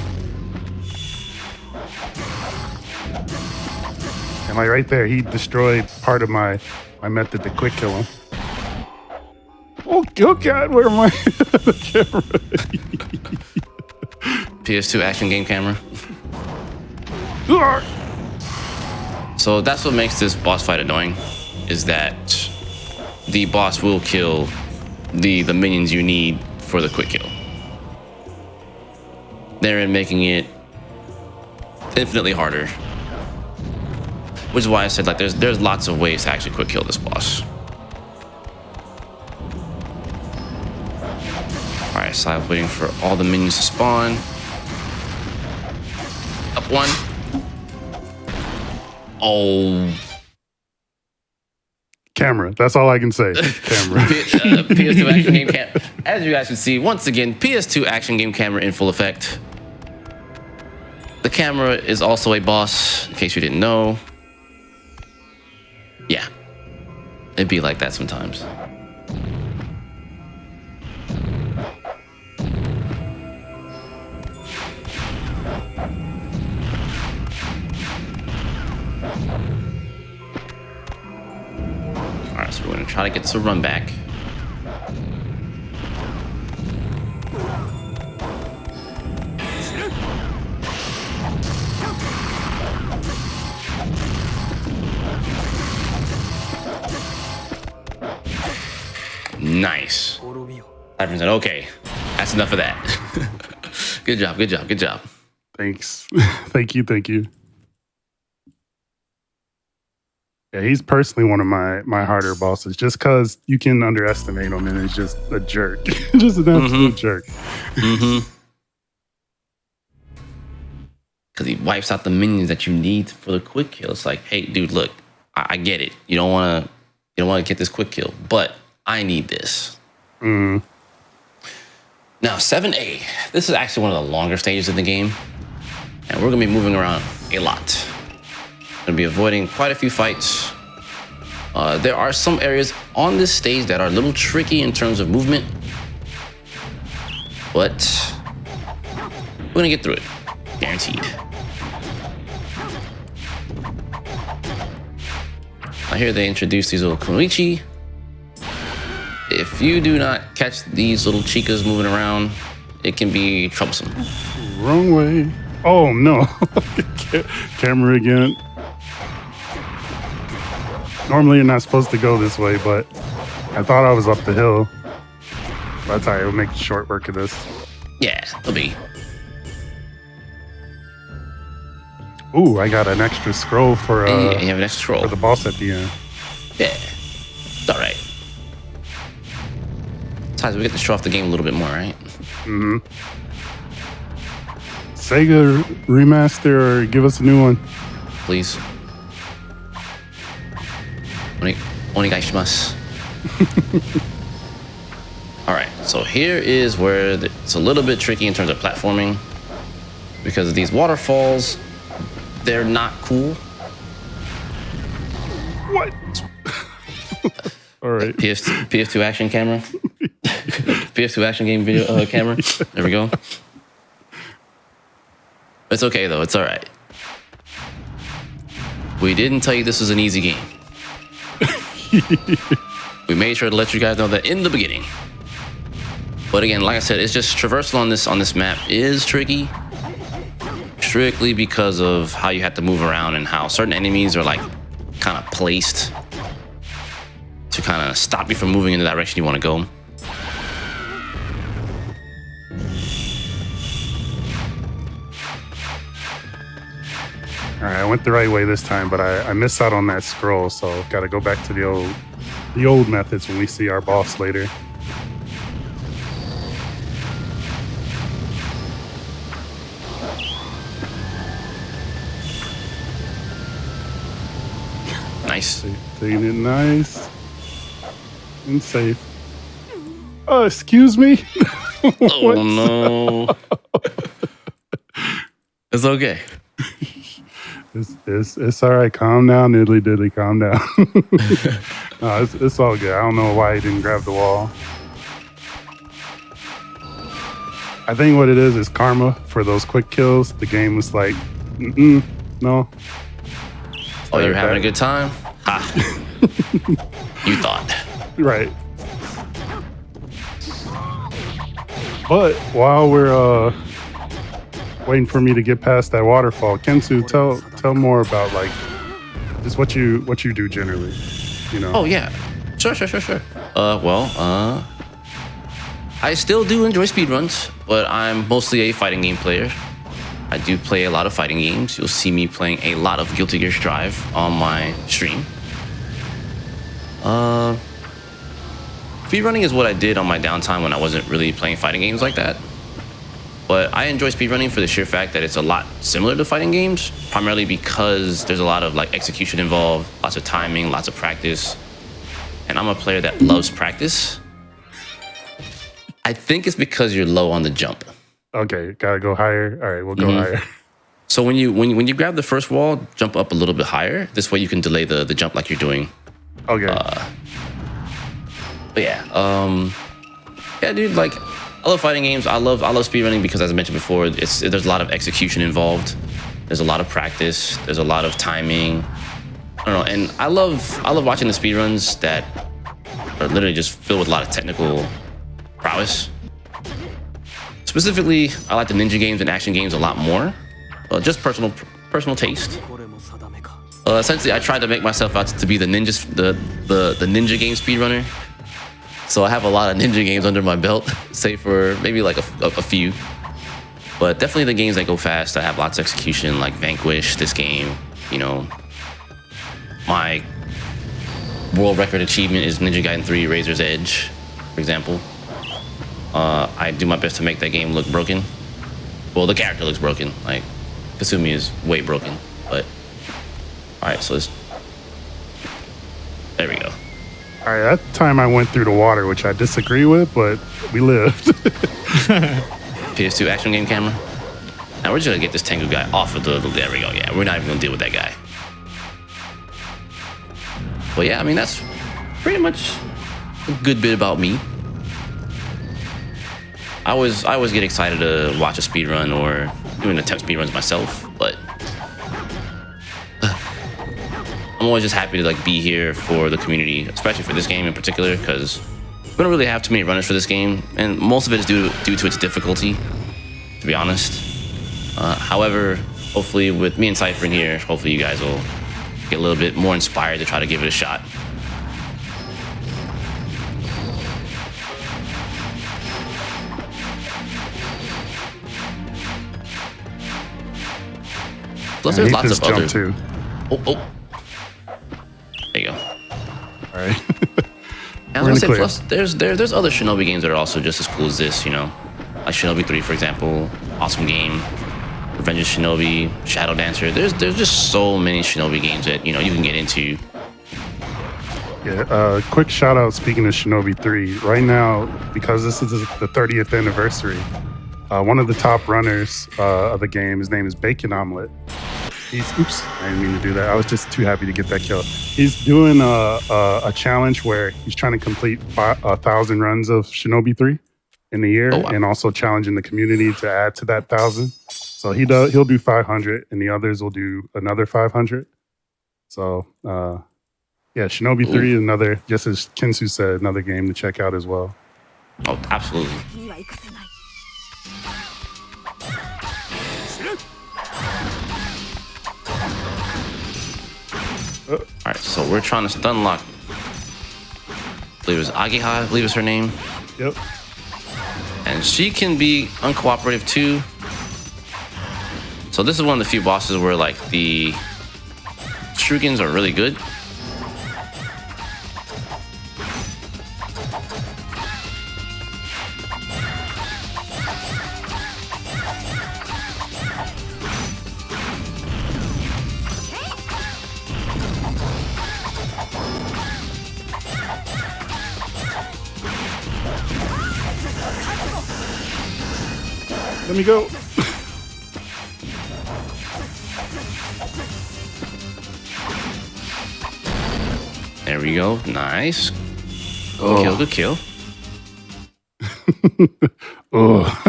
Am I right there? He destroyed part of my method to quick kill him. Oh God, where am I? The camera. PS2 action game camera. So that's what makes this boss fight annoying, is that the boss will kill the minions you need for the quick kill. Therein making it infinitely harder. Which is why I said like there's lots of ways to actually quick kill this boss. Alright, so I'm waiting for all the minions to spawn. Up one. Oh. Camera. That's all I can say. Camera. PS2 action game camera. As you guys can see, once again, PS2 action game camera in full effect. The camera is also a boss, in case you didn't know. Yeah. It'd be like that sometimes. Alright, so we're gonna try to get this a run back. Nice. Cypherin said, okay, that's enough of that. Good job. Thanks. Thank you. Yeah, he's personally one of my harder bosses, just because you can underestimate him and he's just a jerk. Just an absolute jerk. Mm-hmm. Because he wipes out the minions that you need for the quick kill. It's like, hey, dude, look, I get it. You don't want to get this quick kill, but I need this. Mm. Now, 7A. This is actually one of the longer stages in the game, and we're gonna be moving around a lot. Gonna be avoiding quite a few fights. There are some areas on this stage that are a little tricky in terms of movement, but we're gonna get through it, guaranteed. I hear they introduced these little kunoichi. If you do not catch these little chicas moving around, it can be troublesome. Wrong way. Oh no. Camera again. Normally you're not supposed to go this way, but I thought I was up the hill. That's all right, we'll make short work of this. Yeah, it'll be. Ooh, I got an extra scroll for Yeah, you have an extra scroll for the boss at the end. Yeah, it's all right. Besides, we get to show off the game a little bit more, right? Mm-hmm. Sega remaster or give us a new one. Please. Onegaishimasu. All right, so here is where it's a little bit tricky in terms of platforming because of these waterfalls. They're not cool. What? All right. PS2 action camera. PS2 action game video camera. There we go. It's okay though. It's all right. We didn't tell you this was an easy game. We made sure to let you guys know that in the beginning. But again, like I said, it's just traversal on this map is tricky. Strictly because of how you have to move around and how certain enemies are like kind of placed to kind of stop you from moving in the direction you want to go. All right, I went the right way this time, but I missed out on that scroll, so got to go back to the old methods when we see our boss later. Nice. Taking it nice and safe. Oh, excuse me. Oh no. It's okay. It's all right. Calm down, Niddly Diddly. Calm down. No, it's all good. I don't know why he didn't grab the wall. I think what it is karma for those quick kills. The game was like, no. Oh, you're having a good time? Ha. You thought. Right. But while we're waiting for me to get past that waterfall, Kensou, tell more about like just what you do generally. You know. Oh yeah. Sure. I still do enjoy speedruns, but I'm mostly a fighting game player. I do play a lot of fighting games. You'll see me playing a lot of Guilty Gear Strive on my stream. Speedrunning is what I did on my downtime when I wasn't really playing fighting games like that. But I enjoy speedrunning for the sheer fact that it's a lot similar to fighting games, primarily because there's a lot of like execution involved, lots of timing, lots of practice. And I'm a player that loves practice. I think it's because you're low on the jump. Okay, gotta go higher. All right, we'll go higher. So when you grab the first wall, jump up a little bit higher. This way you can delay the jump like you're doing. Okay. But yeah, dude, like I love fighting games. I love speedrunning because, as I mentioned before, there's a lot of execution involved. There's a lot of practice. There's a lot of timing. I don't know, and I love watching the speedruns that are literally just filled with a lot of technical prowess. Specifically, I like the ninja games and action games a lot more. Just personal taste. Essentially, I tried to make myself out to be the ninja game speedrunner. So I have a lot of ninja games under my belt, save for maybe like a few. But definitely the games that go fast, that have lots of execution, like Vanquish, this game. You know, my world record achievement is Ninja Gaiden 3 Razor's Edge, for example. I do my best to make that game look broken. Well, the character looks broken. Like, Kasumi is way broken. But, alright, so there we go. All right, that time I went through the water, which I disagree with, but we lived. PS2 action game camera. Now we're just gonna get this Tengu guy off of there we go. Yeah, we're not even gonna deal with that guy. But yeah, I mean, that's pretty much a good bit about me. I always get excited to watch a speedrun or even attempt speedruns myself, but I'm always just happy to like be here for the community, especially for this game in particular, because we don't really have too many runners for this game, and most of it is due to its difficulty, to be honest. However, hopefully with me and Cypherin here, hopefully you guys will get a little bit more inspired to try to give it a shot. Plus, there's lots of other. Too. Oh. There you go. All right. And I was gonna say, plus, there's other Shinobi games that are also just as cool as this, you know, like Shinobi 3, for example. Awesome game. Revenge of Shinobi, Shadow Dancer. There's just so many Shinobi games that you can get into. Yeah, quick shout out. Speaking of Shinobi 3, right now, because this is the 30th anniversary, one of the top runners of the game, his name is Bacon Omelet. Oops, I didn't mean to do that. I was just too happy to get that kill. He's doing a challenge where he's trying to complete 1,000 runs of Shinobi 3 in the year, and also challenging the community to add to that 1,000. So he'll do 500, and the others will do another 500. So yeah, Shinobi 3 is another, just as Kensou said, another game to check out as well. Oh, absolutely. All right, so we're trying to stun lock. I believe it was Agiha, I believe is her name. Yep. And she can be uncooperative too. So this is one of the few bosses where like the shurikens are really good. Let me go. There we go. Nice. Good kill. Oh.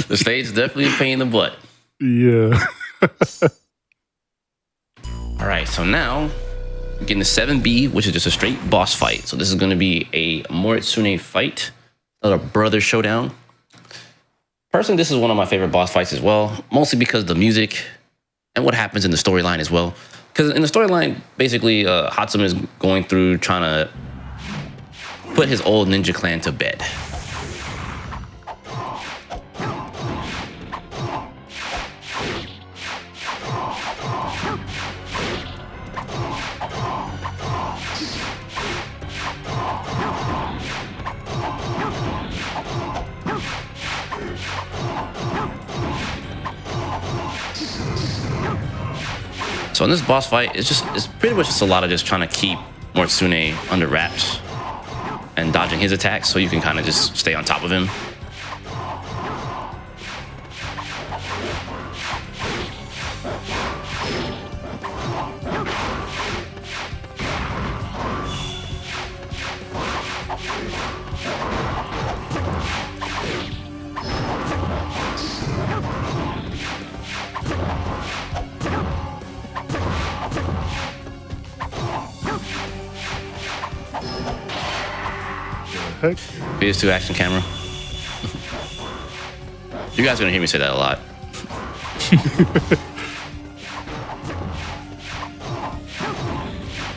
The stage is definitely a pain in the butt. Yeah. All right, so now we're getting to 7B, which is just a straight boss fight. So this is going to be a Moritsune fight, another brother showdown. Personally, this is one of my favorite boss fights as well, mostly because of the music and what happens in the storyline as well. Because in the storyline, basically, Hatsuma is going through trying to put his old ninja clan to bed. So in this boss fight, it's pretty much just a lot of just trying to keep Moritsune under wraps and dodging his attacks so you can kind of just stay on top of him. Heck? PS2 action camera. You guys are gonna hear me say that a lot.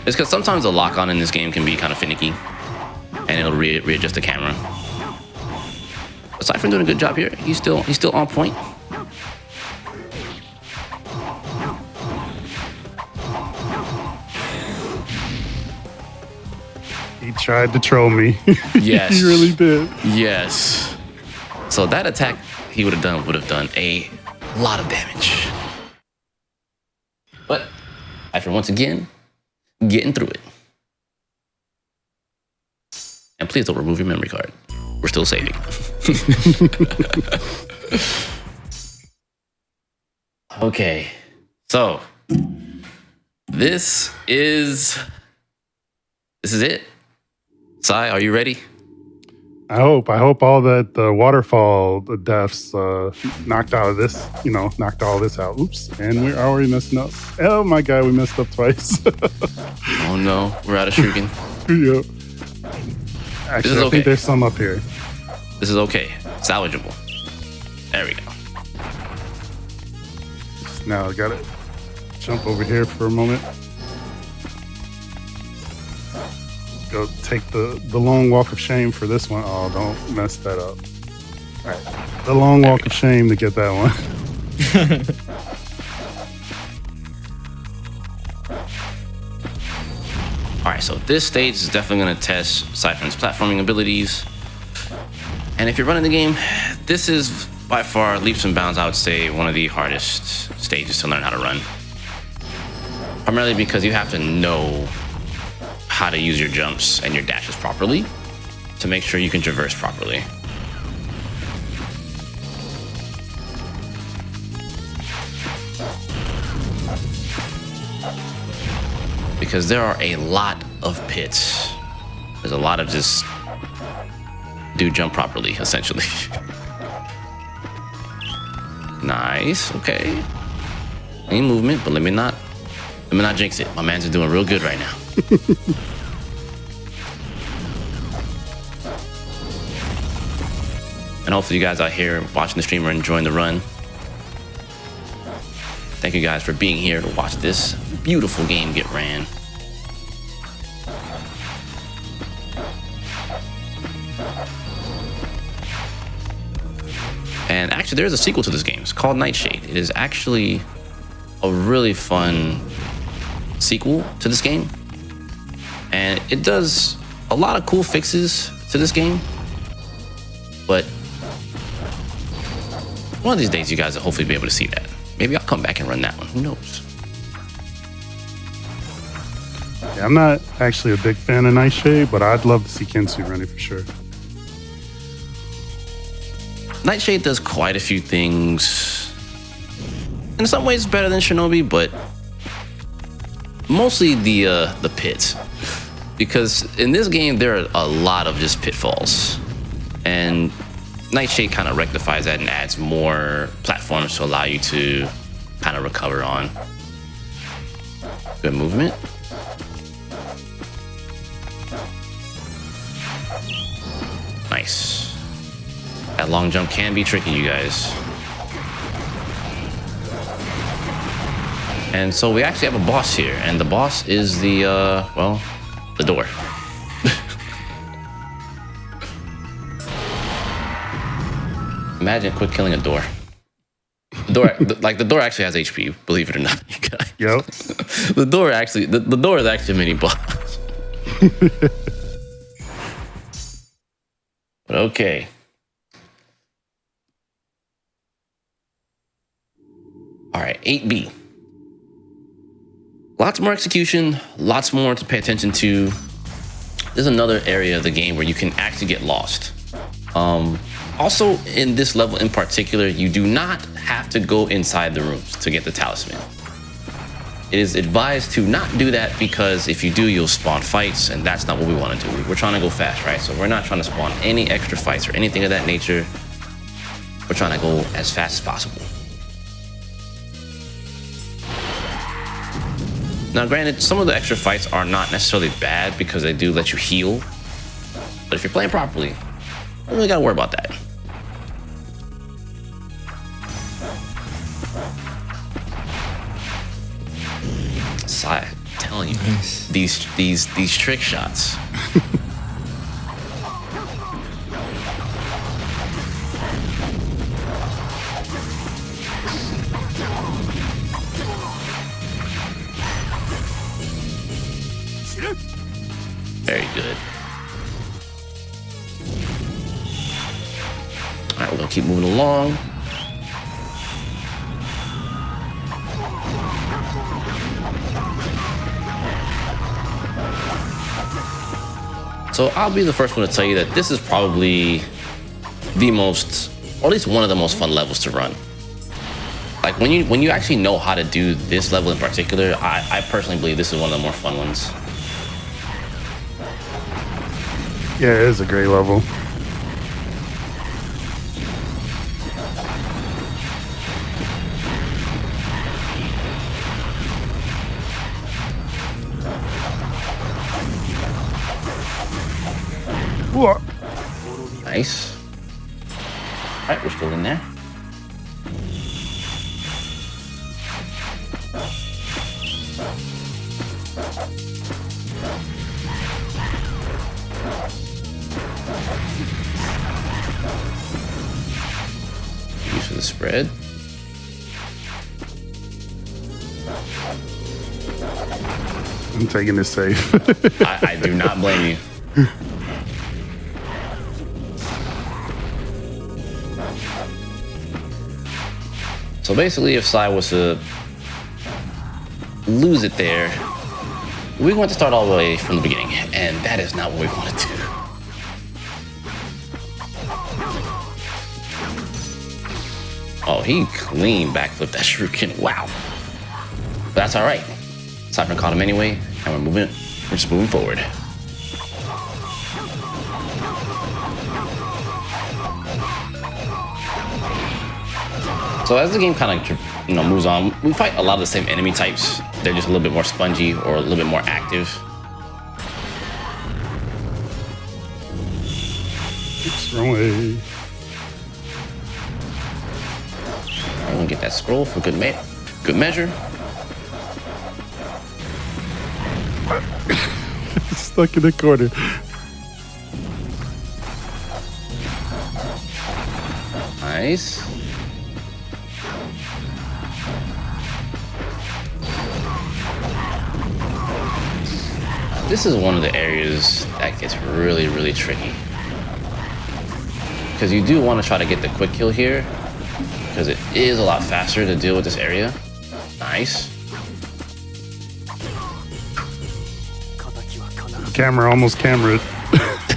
It's because sometimes the lock-on in this game can be kind of finicky, and it'll readjust the camera. But Cypherin doing a good job here. He's still on point. He tried to troll me. Yes. He really did. Yes. So that attack he would have done a lot of damage. But after once again getting through it. And please don't remove your memory card. We're still saving. Okay. So this is it. Sai, are you ready? I hope all that the waterfall the deaths knocked all this out. Oops, and we're already messing up. Oh my god, we messed up twice. Oh no, we're out of shuriken. Yep. Actually, I think there's some up here. This is okay. Salvageable. There we go. Now I gotta jump over here for a moment. Go take the long walk of shame for this one. Oh, don't mess that up. All right, the long walk of shame to get that one. All right, so this stage is definitely going to test Cypherin's platforming abilities. And if you're running the game, this is by far, leaps and bounds, I would say one of the hardest stages to learn how to run. Primarily because you have to know how to use your jumps and your dashes properly to make sure you can traverse properly. Because there are a lot of pits. There's a lot of just do jump properly, essentially. Nice, okay. Any movement, but let me not jinx it. My man's doing real good right now. And hopefully you guys out here watching the stream are enjoying the run. Thank you guys for being here to watch this beautiful game get ran. And actually, there is a sequel to this game. It's called Nightshade. It is actually a really fun sequel to this game. And it does a lot of cool fixes to this game. But one of these days, you guys will hopefully be able to see that. Maybe I'll come back and run that one. Who knows? Yeah, I'm not actually a big fan of Nightshade, but I'd love to see Kensu run it for sure. Nightshade does quite a few things. In some ways better than Shinobi, but mostly the pits. Because in this game there are a lot of just pitfalls. And Nightshade kind of rectifies that and adds more platforms to allow you to kind of recover on. Good movement. Nice. That long jump can be tricky, you guys. And so we actually have a boss here, and the boss is the, well, the door. Imagine quit killing a door. The door, like the door actually has HP, believe it or not, you guys. Yep. The door actually, the door is actually a mini boss. But okay. All right, 8B. Lots more execution, lots more to pay attention to. There's another area of the game where you can actually get lost. Also, in this level in particular, you do not have to go inside the rooms to get the talisman. It is advised to not do that because if you do, you'll spawn fights, and that's not what we want to do. We're trying to go fast, right? So we're not trying to spawn any extra fights or anything of that nature. We're trying to go as fast as possible. Now, granted, some of the extra fights are not necessarily bad because they do let you heal. But if you're playing properly, you don't really gotta worry about that. So I'm telling you, nice. these trick shots. Very good. All right, we're gonna keep moving along. So I'll be the first one to tell you that this is probably the most, or at least one of the most fun levels to run. Like when you actually know how to do this level in particular, I personally believe this is one of the more fun ones. Yeah, it is a great level. Whoa. Nice. All right, we're still in there. Use for the spread. I'm taking this safe. I do not blame you. So basically, if Sai was to lose it there, we want to start all the way from the beginning, and that is not what we want to do. Oh, he clean backflipped that shuriken. Wow. But that's all right. Cypherin caught him anyway, and we're just moving forward. So as the game kind of moves on, we fight a lot of the same enemy types. They're just a little bit more spongy or a little bit more active. It's wrong way. I'm gonna get that scroll for good measure. Stuck in the corner. Nice. This is one of the areas that gets really, really tricky. Because you do want to try to get the quick kill here, because it is a lot faster to deal with this area. Nice. Camera almost cameraed.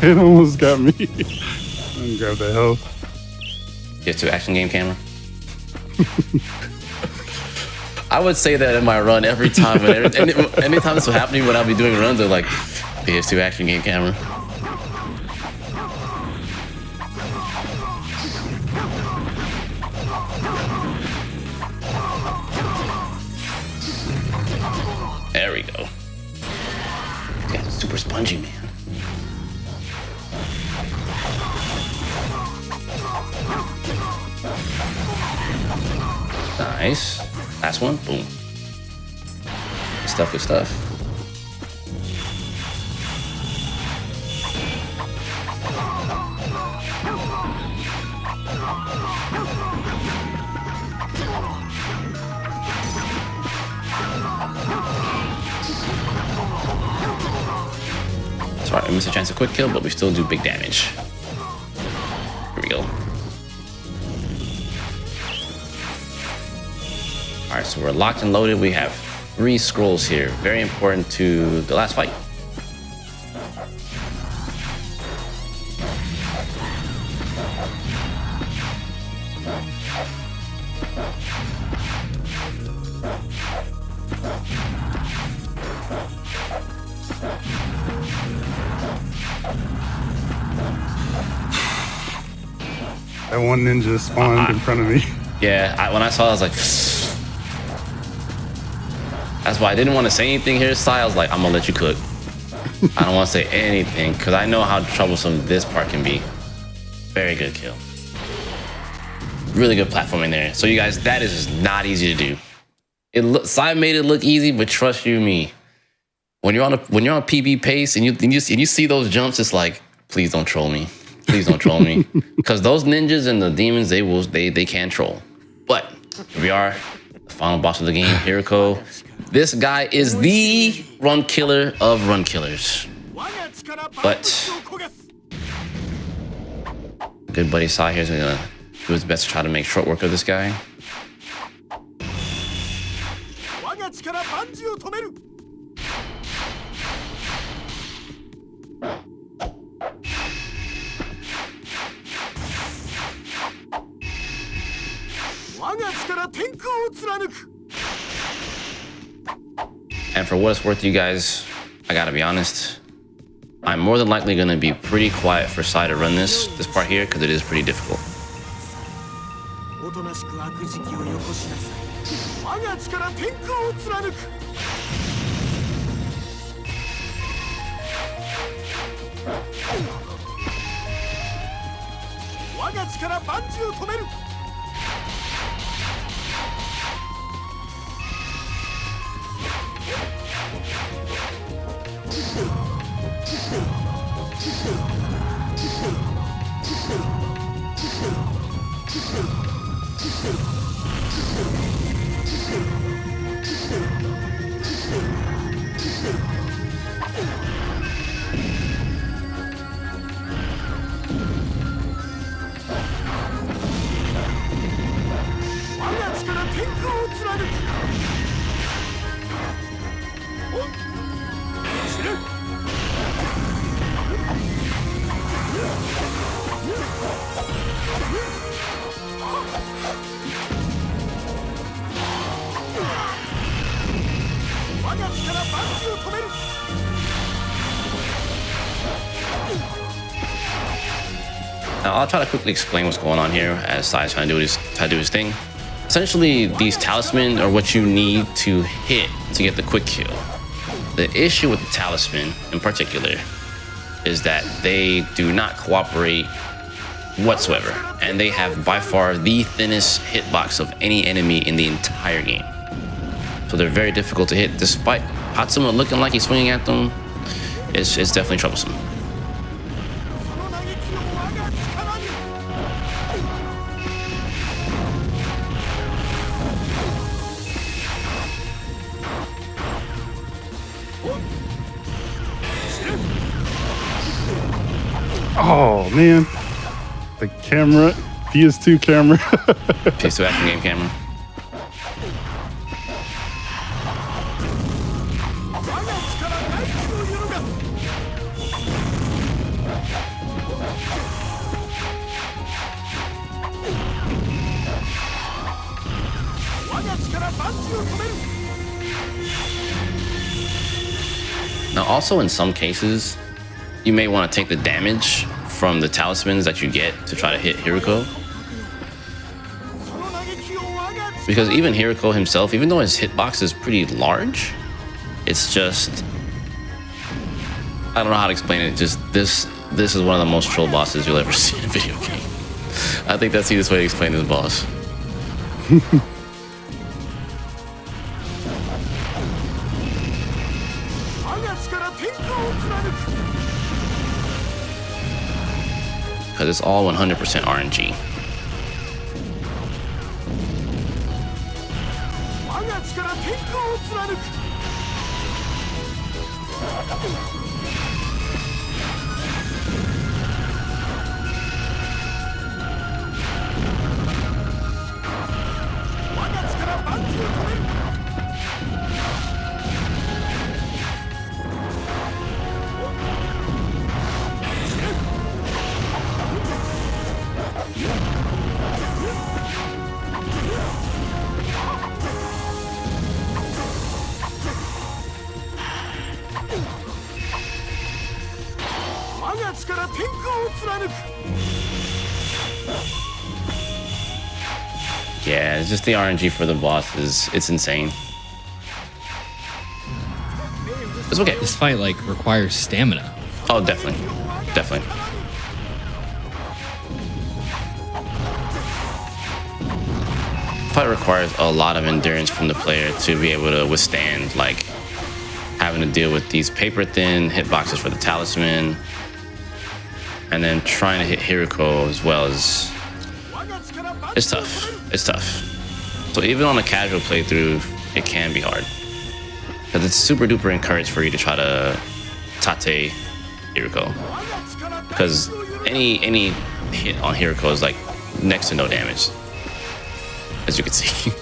It almost got me. I'm gonna grab the health. Get to action game camera. I would say that in my run every time. Anytime this was happening when I'll be doing runs, they're like, PS2 action game camera. There we go. Yeah, super spongy, man. Nice. Last one. Boom. Good stuff, good stuff. Sorry, I missed a chance of quick kill, but we still do big damage. Here we go. All right, so we're locked and loaded. We have 3 scrolls here. Very important to the last fight. That one ninja spawned in front of me. Yeah, when I saw it, I was like, that's why I didn't want to say anything here, Sai. I was like, I'm gonna let you cook. I don't want to say anything because I know how troublesome this part can be. Very good kill. Really good platforming there. So you guys, that is not easy to do. Sai made it look easy, but trust you me, when you're on PB pace and you see those jumps, it's like, please don't troll me. Please don't troll me, because those ninjas and the demons, they can troll. But here we are, the final boss of the game, Hiriko. This guy is the run killer of run killers. But good buddy Sai here is gonna do his best to try to make short work of this guy. And for what it's worth, you guys, I gotta be honest, I'm more than likely gonna be pretty quiet for Sai to run this part here, because it is pretty difficult. Now, I'll try to quickly explain what's going on here as Sai's trying to do his thing. Essentially, these talismans are what you need to hit to get the quick kill. The issue with the talisman in particular is that they do not cooperate whatsoever, and they have by far the thinnest hitbox of any enemy in the entire game. So they're very difficult to hit, despite Hatsuma looking like he's swinging at them. It's definitely troublesome. Oh man, the camera, PS2 camera. PS2 action game camera. Now, also in some cases, you may want to take the damage from the talismans that you get to try to hit Hiroko. Because even Hiroko himself, even though his hitbox is pretty large, it's just, I don't know how to explain it. Just this is one of the most troll bosses you'll ever see in a video game. I think that's the easiest way to explain this boss. Because it's all 100% RNG. Yeah, it's just the RNG for the boss it's insane. It's okay. This fight like requires stamina. Oh, definitely. Definitely. Fight requires a lot of endurance from the player to be able to withstand like having to deal with these paper thin hitboxes for the talisman, and then trying to hit Hiroko as well as it's tough. It's tough. So even on a casual playthrough, it can be hard because it's super duper encouraged for you to try to tate Hiroko, because any hit on Hiroko is like next to no damage, as you can see.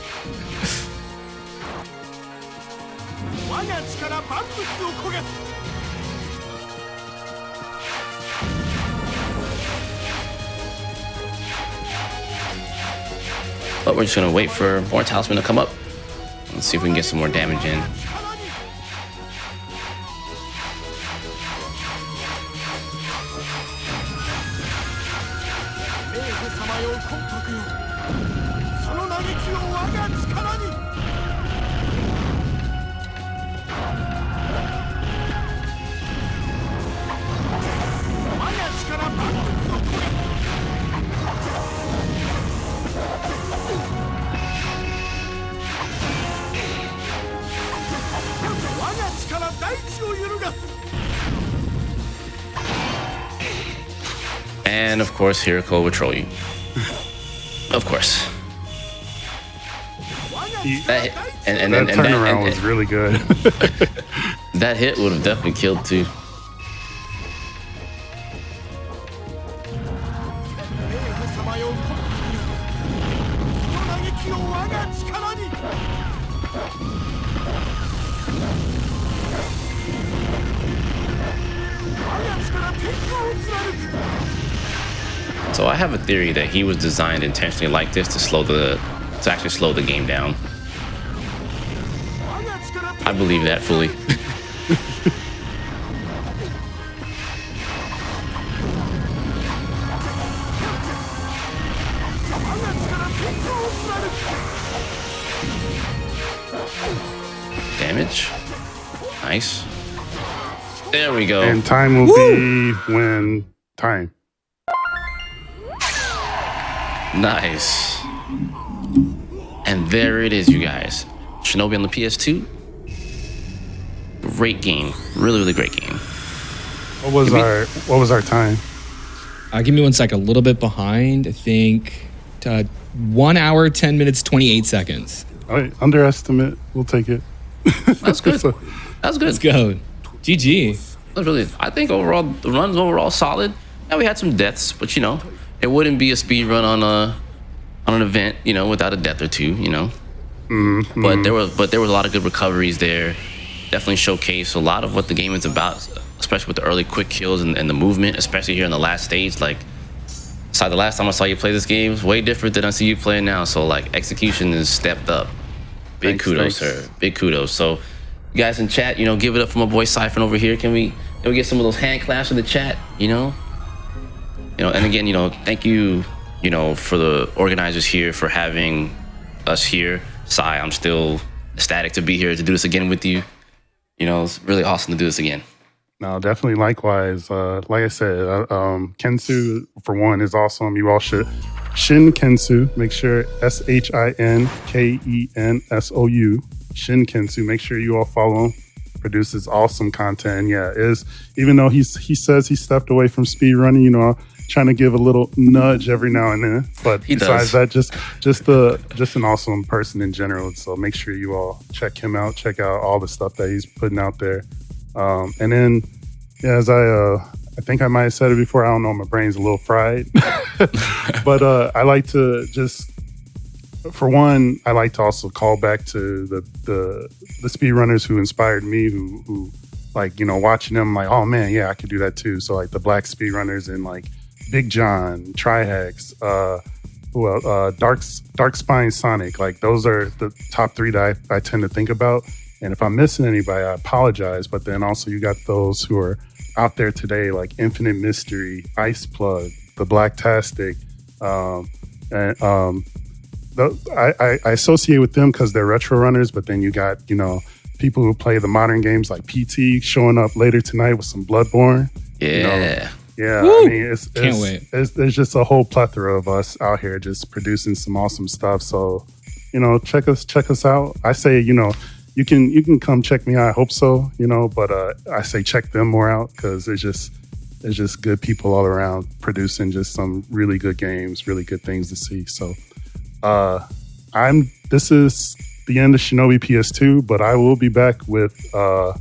But we're just gonna wait for more talisman to come up. Let's see if we can get some more damage in. And of course, Hiroko will troll you. Of course. That turnaround was really good. That hit would have definitely killed too. So I have a theory that he was designed intentionally like this to actually slow the game down. I believe that fully. Damage. Nice. There we go. And time will be when time. Nice. And there it is, you guys. Shinobi on the PS2. Great game. Really, really great game. What was our time? Give me 1 sec. A little bit behind. I think 1 hour, 10 minutes, 28 seconds. All right, underestimate. We'll take it. That's good. So, That's good. Let's go. GG. That's really. I think overall the run's overall solid. Yeah, we had some deaths, but you know, it wouldn't be a speed run on an event, you know, without a death or two, you know. mm-hmm. But there was a lot of good recoveries there. Definitely showcased a lot of what the game is about, especially with the early quick kills and the movement, especially here in the last stage. Like, aside the last time I saw you play this game, it's way different than I see you playing now. So like, execution is stepped up. Big kudos, sir. Big kudos. So, you guys in chat, you know, give it up for my boy Cypherin over here. Can we get some of those hand claps in the chat? You know, and again, you know, thank you, you know, for the organizers here for having us here. Cy, I'm still ecstatic to be here to do this again with you. You know, it's really awesome to do this again. No, definitely. Likewise. Like I said, Kensou for one is awesome. You all should ShinKensou. Make sure ShinKensou. ShinKensou. Make sure you all follow him. Produces awesome content. Yeah, even though he says he stepped away from speedrunning, you know, trying to give a little nudge every now and then. But besides that, just an awesome person in general. So make sure you all check him out. Check out all the stuff that he's putting out there. And then, yeah, as I think I might have said it before. I don't know. My brain's a little fried, but I like to just. For one, I like to also call back to the speedrunners who inspired me, who like, you know, watching them like, oh man, yeah, I could do that too. So like the black speedrunners and like Big John, Trihex, Dark Spine Sonic, like those are the top three that I tend to think about. And if I'm missing anybody, I apologize. But then also you got those who are out there today, like Infinite Mystery, Ice Plug, the Blacktastic, I associate with them because they're retro runners, but then you got, you know, people who play the modern games like PT showing up later tonight with some Bloodborne. Yeah. You know? Yeah. Woo! I mean, Can't wait. There's just a whole plethora of us out here just producing some awesome stuff. So, you know, check us out. I say, you know, you can come check me out. I hope so, you know, but I say check them more out because there's just good people all around producing just some really good games, really good things to see. So, this is the end of Shinobi PS2, but I will be back with oh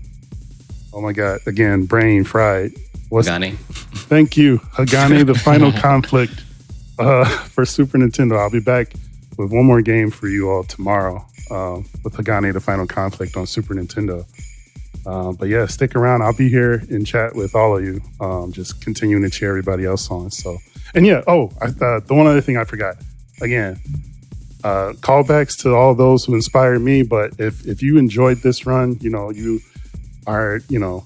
my god, again, brain fried. Hagane. Thank you. Hagane, the final conflict for Super Nintendo. I'll be back with one more game for you all tomorrow with Hagane, the final conflict on Super Nintendo. But yeah, stick around. I'll be here in chat with all of you, just continuing to cheer everybody else on. So, and yeah, the one other thing I forgot. Again, callbacks to all those who inspired me. But if you enjoyed this run, you know, you are, you know,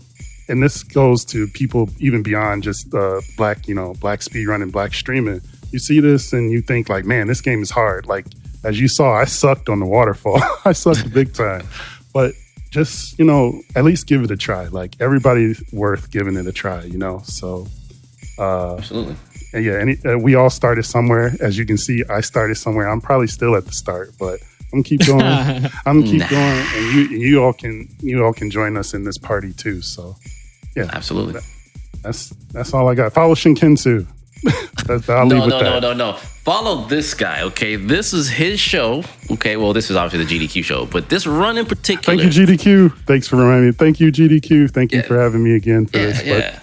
and this goes to people even beyond just black speedrun and black streaming. You see this and you think like, man, this game is hard. Like, as you saw, I sucked on the waterfall. I sucked big time. But just, you know, at least give it a try. Like, everybody's worth giving it a try, you know? So, Absolutely. And yeah, we all started somewhere. As you can see, I started somewhere. I'm probably still at the start, but I'm keep going. I'm keep going, and you all can join us in this party too. So, yeah, absolutely. That's all I got. Follow ShinKensou. No. Follow this guy. Okay, this is his show. Okay, well, this is obviously the GDQ show, but this run in particular. Thank you, GDQ. Thanks for reminding me. Thank you, GDQ. Thank you for having me again for this. Yeah.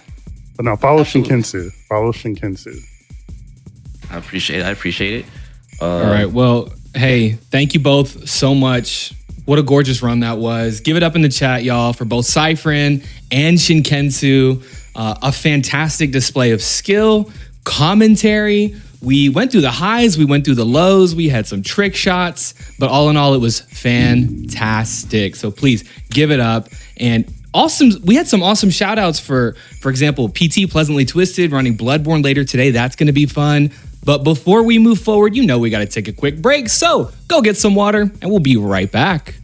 But no, follow ShinKensou. Follow ShinKensou. I appreciate it. All right. Well, Hey, thank you both so much. What a gorgeous run that was. Give it up in the chat, y'all, for both Cypherin and ShinKensou. A fantastic display of skill, commentary. We went through the highs, we went through the lows, we had some trick shots, but all in all, it was fantastic. So please give it up. And awesome, we had some awesome shout outs for example, PT Pleasantly Twisted running Bloodborne later today. That's going to be fun. But before we move forward, we got to take a quick break. So go get some water and we'll be right back.